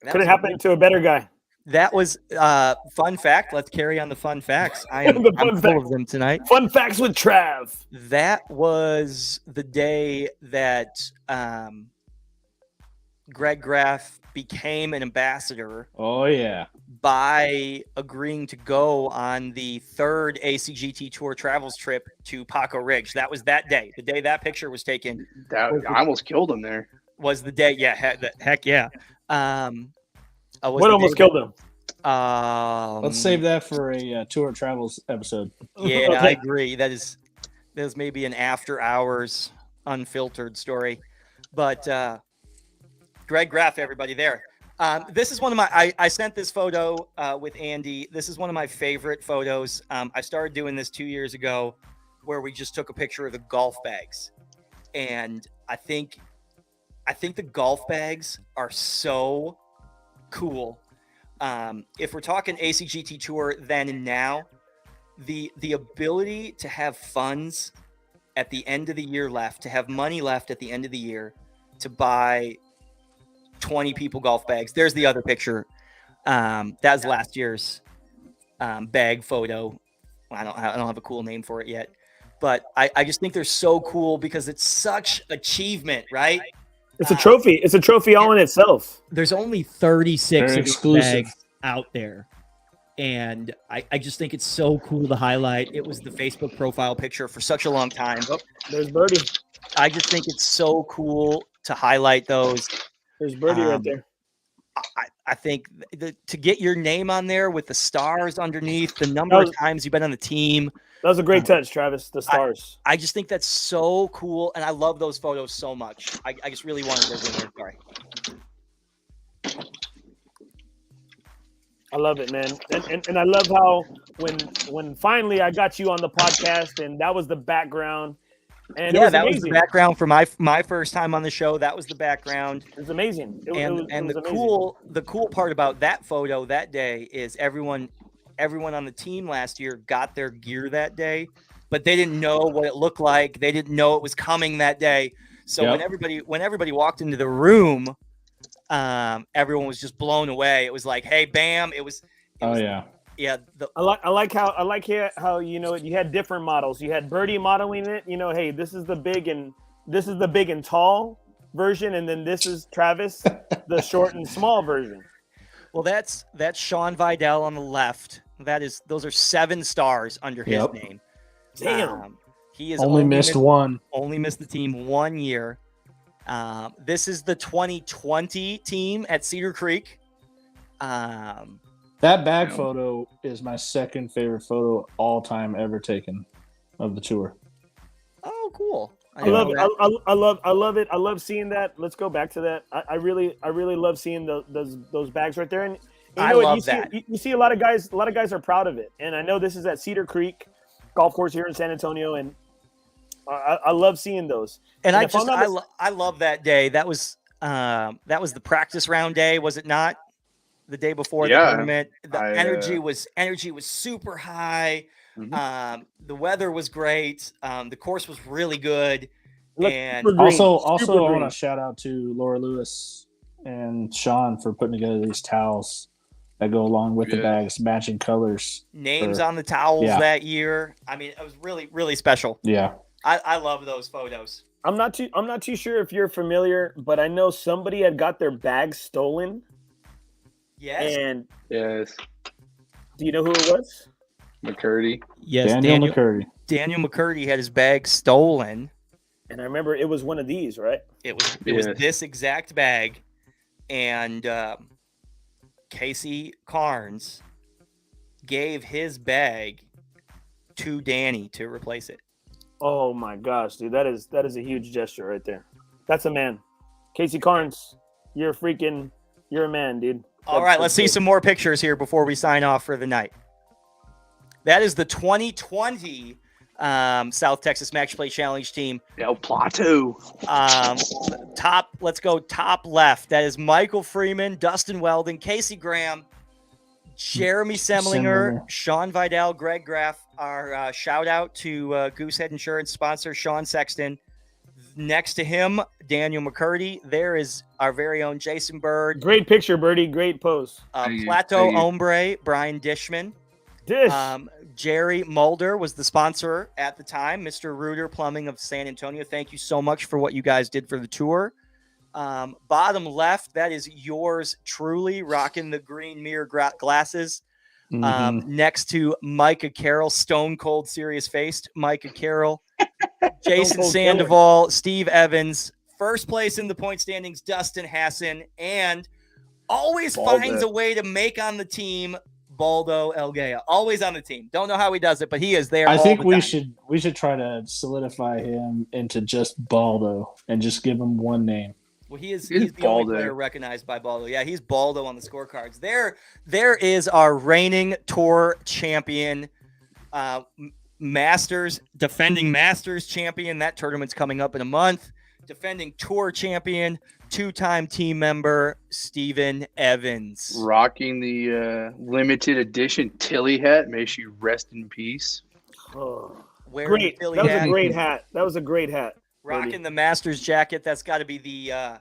That Couldn't was- happen to a better guy. That was fun fact. Let's carry on the fun facts. I'm The fun full fact. of them tonight. Fun facts with Trav. That was the day that Greg Graff became an ambassador Oh yeah. by agreeing to go on the third ACGT Tour travels trip to Paco Ridge. That was that day. The day that picture was taken I almost killed him there. was the day. Yeah, heck yeah. What almost killed him? Let's save that for a tour travels episode. Yeah, Okay. I agree. That is maybe an after hours unfiltered story, but Greg Graff, everybody there. This is one of my. I sent this photo with Andy. This is one of my favorite photos. I started doing this 2 years ago, where we just took a picture of the golf bags, and I think the golf bags are so cool. If we're talking ACGT Tour then and now, the ability to have funds at the end of the year left, to have money left at the end of the year to buy 20 people golf bags. There's the other picture. That's last year's bag photo. I don't have a cool name for it yet, but I just think they're so cool because it's such achievement, right? It's a trophy. It's a trophy all in itself. There's only 36 Very of these exclusive. bags out there. And I just think it's so cool to highlight. It was the Facebook profile picture for such a long time. There's Birdie. I just think it's so cool to highlight those. There's Birdie right Um, there. I think to get your name on there with the stars underneath, the number of times you've been on the team, That was a great touch, Travis. The stars. I just think that's so cool, and I love those photos so much. I just really wanted those in there. Sorry. I love it, man. And I love how when finally I got you on the podcast and that was the background. And it Yeah, was that was amazing. the background for my first time on the show. That was the background. It was amazing. It And was the amazing. cool part about that photo that day is everyone on the team last year got their gear that day, but they didn't know what it looked like. They didn't know it was coming that day. So Yep. when everybody walked into the everyone was just blown away. It was like, hey, bam! It was Yeah, I like how you had different models. You had Birdie modeling it. Hey, this is the big and tall version, and then this is Travis, the short and small version. well, that's Sean Vidal on the left. Those are 7 stars under his Yep. name. Damn. He is Only missed one. Only missed the team 1 year. This is the 2020 team at Cedar Creek. That bag photo is my second favorite photo all time ever taken of the tour. Oh, cool. I love it. I love seeing that. Let's go back to that. I really love seeing those bags right there. And I love that. You see a lot of guys are proud of it. And I know this is at Cedar Creek Golf Course here in San Antonio, and I love seeing those. And I love that day. That was the practice round day, was it not? The day before the tournament. The energy was super high. Mhm. The weather was great. The course was really good. And Also I want to shout out to Laura Lewis and Sean for putting together these towels that go along with the bags, matching colors. Names on the towels that year. I mean, it was really, really special. Yeah. I love those photos. I'm not too sure if you're familiar, but I know somebody had got their bags stolen. Yes. And Yes. do you know who it was? McCurdy. Yes, Daniel McCurdy. Daniel McCurdy had his bag stolen. And I remember it was one of these, right? It was this exact bag, and Casey Carnes gave his bag to Danny to replace it. Oh my gosh, dude, that is a huge gesture right there. That's a man. Casey Carnes, you're a man, dude. All right, let's see some more pictures here before we sign off for the night. That is the 2020 South Texas Match Play Challenge team. El Plateau. Let's go top left. That is Michael Freeman, Dustin Weldon, Casey Graham, Jeremy Semlinger, Sean Vidal, Greg Graff. Our shout out to Goosehead Insurance sponsor Sean Sexton. Next to him, Daniel McCurdy. There is our very own Jason Bird. Great picture, Birdie. Great pose. Plateau Hombre, Brian Dishman. Jerry Mulder was the sponsor at the time. Mr. Reuter Plumbing of San Antonio. Thank you so much for what you guys did for the tour. Bottom left, that is yours truly, rocking the green mirror glasses. Next to Micah Carroll, stone cold serious faced Micah Carroll. Jason Sandoval, Steve Evans, first place in the point standings, Dustin Hassan, and always finds a way to make on the team, Baldo Elgea. Always on the team. Don't know how he does it, but he is there. I think we should try to solidify him into just Baldo and just give him one name. Well, he's the only player recognized by Baldo. Yeah, he's Baldo on the scorecards. There is our reigning tour champion, defending Masters champion. That tournament's coming up in a month. Defending tour champion, 2-time team member, Steven Evans. Rocking the limited edition Tilly hat. May she rest in peace. Oh, great. That was a great hat. That was a great hat. Rocking the Masters jacket. That's got to be the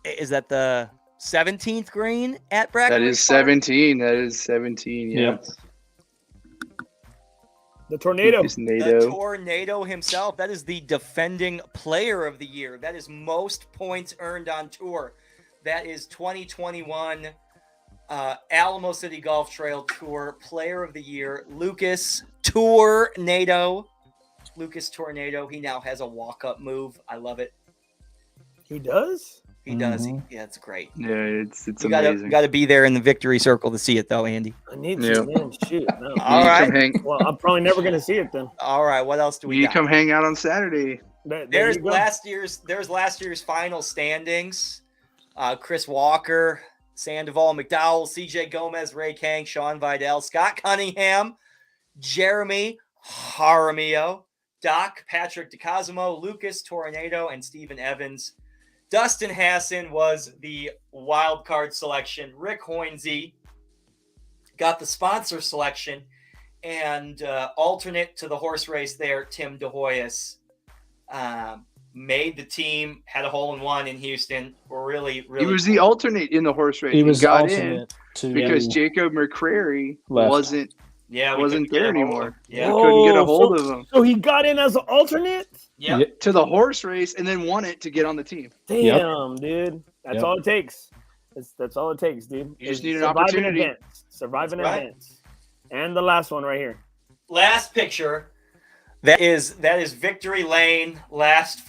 is that the 17th green at Brackenridge That is 17. That is 17. Yep. The Tornado. The Tornado himself. That is the defending player of the year. That is most points earned on tour. That is 2021 Alamo City Golf Trail Tour player of the year, Lucas Tornado. He now has a walk-up move. I love it. He does? He does. Yeah, it's great. Yeah, it's amazing. You got to be there in the victory circle to see it, though, Andy. I need to. Man, shoot. No. All right. Well, I'm probably never going to see it then. All right. What else do we got? Come hang out on Saturday. There's last year's final standings. Chris Walker, Sandoval, McDowell, CJ Gomez, Ray Kang, Sean Vidal, Scott Cunningham, Jeremy Jaramillo, Doc, Patrick DeCosimo, Lucas Tornado, and Steven Evans. Dustin Hassan was the wild card selection. Rick Hoinsey got the sponsor selection, and alternate to the horse race there, Tim DeHoyas, made the team, had a hole-in-one in Houston. Really. He was the alternate in the horse race. He was got alternate. because Jacob McCrary Left. wasn't Yeah, wasn't there anymore. Yeah. We couldn't get a hold of him. So he got in as an alternate? Yeah. To the horse race and then won it to get on the team. Damn, dude. That's Yep. all it takes. That's all it takes, dude. You just Is need an survive in opportunity. advance. Survive in That's right. advance. And the last one right here. Last picture. That is Victory Lane last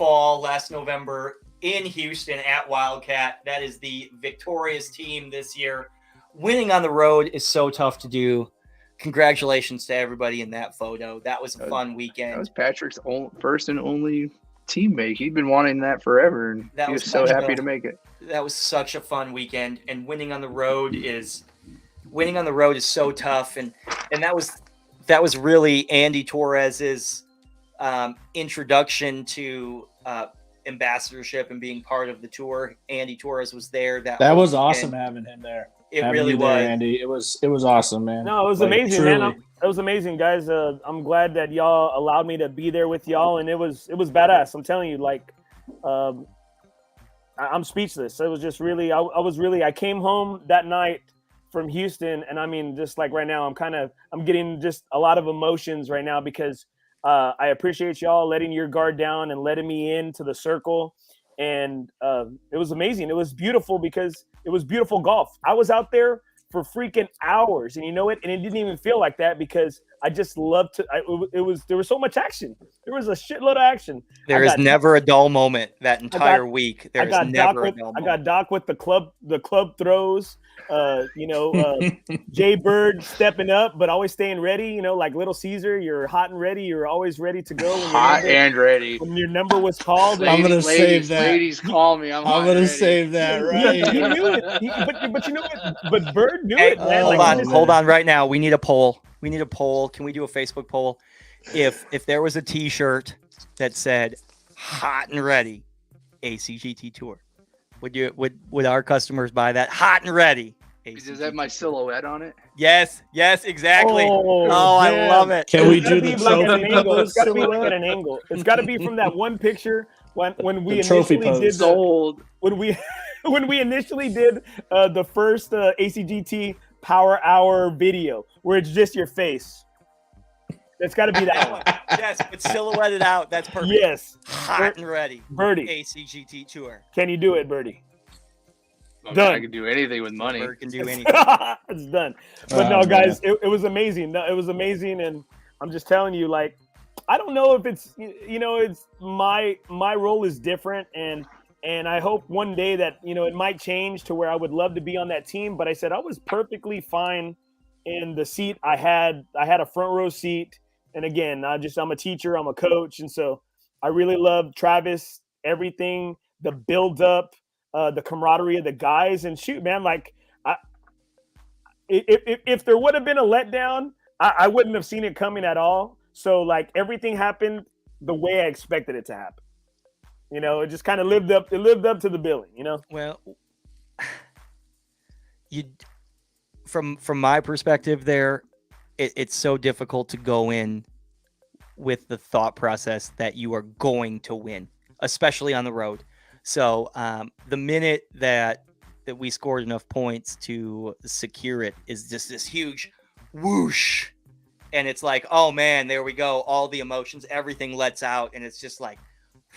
November in Houston at Wildcat. That is the victorious team this year. Winning on the road is so tough to do. Congratulations to everybody in that photo. That was a fun That weekend. was Patrick's first and only teammate. He'd been wanting that forever, and That he was was so such happy a- to make it. That was such a fun weekend, and winning on the road is so tough, and that was really Andy Torres's introduction to ambassadorship and being part of the tour. Andy Torres was there. That That whole was weekend. awesome having him there. It Having really you there, was. Andy. It was awesome, man. No, it was Like, amazing, truly. man. It was amazing, guys. I'm glad that y'all allowed me to be there with y'all, and it was badass. I'm telling you, like, I'm speechless. It was just really, I came home that night from Houston, and I mean, just like right now, I'm getting just a lot of emotions right now because I appreciate y'all letting your guard down and letting me into the circle, and it was amazing. It was beautiful because it was beautiful golf. I was out there for freaking hours, and you know it, and it didn't even feel like that because I just loved to. There was so much action. There was a shitload of action. There is never a dull moment that entire week. I There's got never a Doc dull I moment. got Doc with the club throws. Jay Bird stepping up, but always staying ready. You know, like Little Caesar, you're hot and ready. You're always ready to go. Hot and ready. When your number was called. I'm gonna save that. Ladies, call me. I'm hot and gonna ready. save that right. He knew it. But you know what? But Bird knew Hey, it, man. hold Like, on, he just- hold on right now. We need a poll. Can we do a Facebook poll? If there was a T-shirt that said "Hot and Ready," ACGT Tour, would our customers buy that? Hot and Ready. Does that have my silhouette on it? Yes, exactly. Oh, I damn. love it. Can we It's gotta do the be like at trophy an angle. It's got to be silhouette? like at an angle. It's got to be from that one picture when we The trophy initially did pose. Sold. when we initially did the first ACGT Power Hour video where it's just your face. It's got to be that one. Yes, but silhouetted out. That's perfect. Yes, Hot and Ready. Birdie. ACGT Tour. Can you do it, Birdie? I Done. I can do anything with money. Bird can do anything. It's done. But no, Oh, guys, it was amazing. No, it was amazing, and I'm just telling you, like, I don't know if it's it's my role is different, and I hope one day that it might change to where I would love to be on that team. But I said I was perfectly fine in the seat I had. I had a front row seat, and again, I'm a teacher, I'm a coach, and so I really love Travis, everything, the build up. The camaraderie of the guys, and shoot, man, like if there would have been a letdown, I wouldn't have seen it coming at all. So like everything happened the way I expected it to happen. It just kind of lived up to the billing. Well, from my perspective there, it's so difficult to go in with the thought process that you are going to win, especially on the road. So the minute that we scored enough points to secure it is just this huge whoosh. And it's like, oh man, there we go. All the emotions, everything lets out. And it's just like,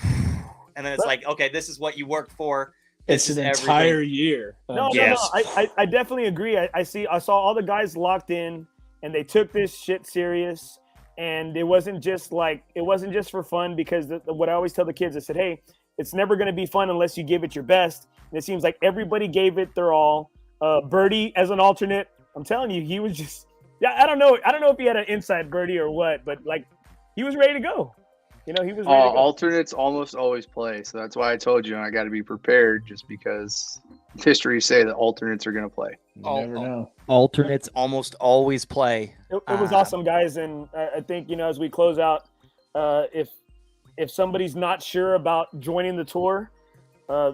and then it's like, okay, this is what you worked for. It's This an is entire everything. year. No, Yes. I definitely agree. I saw all the guys locked in, and they took this shit serious. And it wasn't just for fun because what I always tell the kids, I said, hey, it's never going to be fun unless you give it your best. And it seems like everybody gave it their all. Birdie as an alternate, I'm telling you, he was just, I don't know if he had an inside Birdie or what, but like he was ready to go. He was ready to go. Alternates almost always play, so that's why I told you I got to be prepared. Just because history say that alternates are going to play. You never know. Alternates almost always play. It was awesome, guys, and I think as we close out, if somebody's not sure about joining the tour,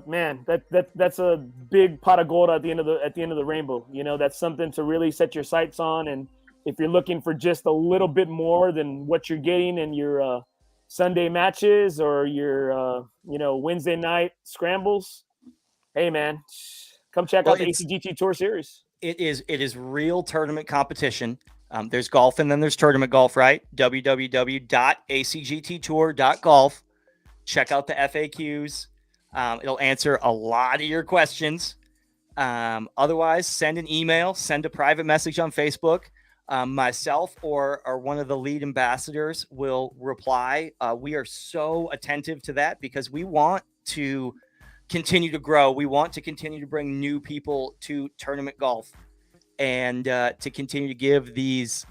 man, that's a big pot of gold at the end of the rainbow. That's something to really set your sights on. And if you're looking for just a little bit more than what you're getting in your Sunday matches or your Wednesday night scrambles, hey man, come check out the ACGT Tour Series. It is real tournament competition. There's golf and then there's tournament golf, right? www.acgttour.golf. Check out the FAQs. It'll answer a lot of your questions. Otherwise, send an email, send a private message on Facebook. Myself or one of the lead ambassadors will reply. We are so attentive to that because we want to continue to grow. We want to continue to bring new people to tournament golf and to continue to give these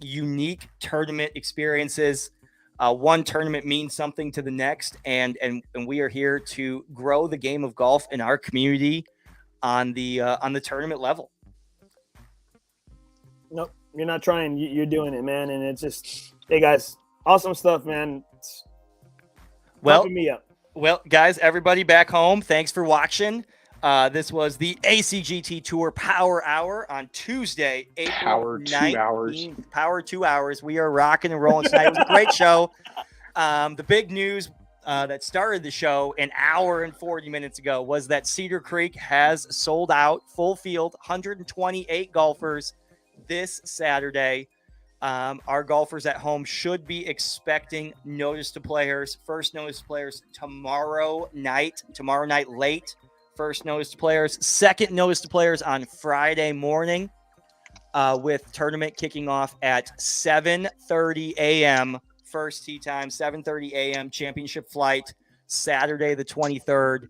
unique tournament experiences. One tournament means something to the next, and we are here to grow the game of golf in our community on the tournament level. Nope, you're not trying. You're doing it, man. And it's just, hey guys, awesome stuff, man. It's pumping me up. Well, guys, everybody back home, thanks for watching. This was the ACGT Tour Power Hour on Tuesday, April 19th. Power 2 hours. We are rocking and rolling tonight. It was a great show. The big news that started the show an hour and 40 minutes ago was that Cedar Creek has sold out, full field, 128 golfers this Saturday. Our golfers at home should be expecting notice to players. First notice to players tomorrow night late. First notice to players. Second notice to players on Friday morning, with tournament kicking off at 7:30 a.m. First tee time, 7:30 a.m. Championship flight, Saturday the 23rd,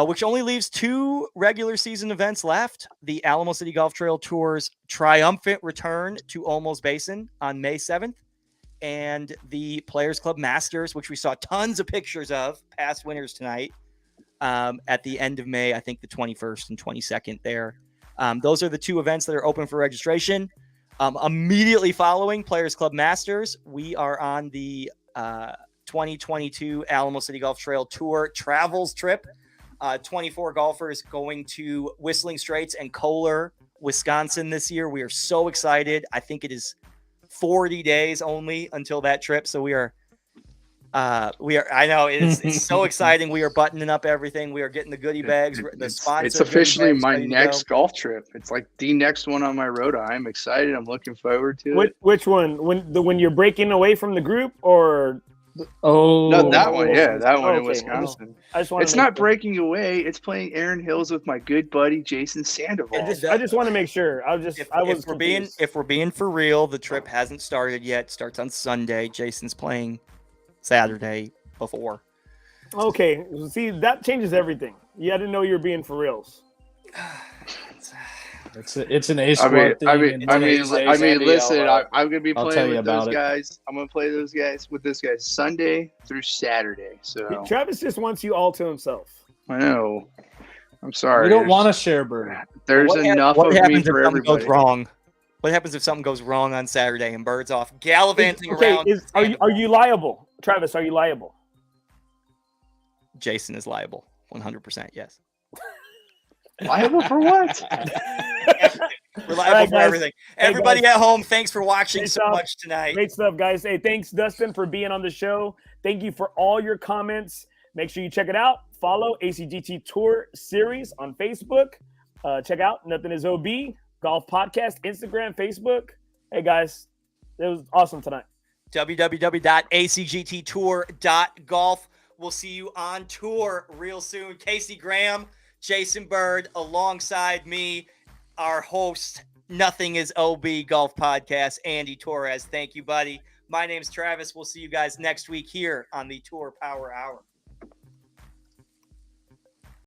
which only leaves 2 regular season events left. The Alamo City Golf Trail Tour's triumphant return to Olmos Basin on May 7th, and the Players Club Masters, which we saw tons of pictures of, past winners tonight, at the end of May, I think the 21st and 22nd there. Those are the 2 events that are open for registration. Immediately following Players Club Masters, we are on the 2022 Alamo City Golf Trail Tour Travels trip. 24 golfers going to Whistling Straits and Kohler, Wisconsin this year. We are so excited. I think it is 40 days only until that trip. So we are, I know it's so exciting. We are buttoning up everything. We are getting the goodie bags. The sponsor. It's officially my next golf trip. It's like the next one on my road. I'm excited. I'm looking forward to it. Which one? When you're breaking away from the group, or? No, that one. Yeah, that one in okay. Wisconsin. It's not breaking away. It's playing Aaron Hills with my good buddy Jason Sandoval. I just want to make sure. If we're being for real, the trip hasn't started yet. It starts on Sunday. Jason's playing Saturday before. Okay, see, that changes everything. Yeah, I didn't know you were being for reals. It's an A squad thing. I mean, listen, I'm gonna be playing with those guys. I'm gonna play those guys with this guy Sunday through Saturday. So Travis just wants you all to himself. I know. I'm sorry. We don't want to share, Bird. There's enough of me for everybody. Goes wrong? What happens if something goes wrong on Saturday and Bird's off gallivanting around? Are you liable, Travis? Are you liable? Jason is liable, 100%. Yes. Liable for what? Reliable for everything. Everybody at home, thanks for watching so much tonight. Great stuff, guys. Hey, thanks, Dustin, for being on the show. Thank you for all your comments. Make sure you check it out. Follow ACGT Tour Series on Facebook. Check out NothingisOB Golf Podcast, Instagram, Facebook. Hey, guys, it was awesome tonight. www.acgttour.golf. We'll see you on tour real soon. Casey Graham, Jason Bird, alongside me, our host, Nothing is OB Golf Podcast, Andy Torres. Thank you, buddy. My name's Travis. We'll see you guys next week here on the Tour Power Hour.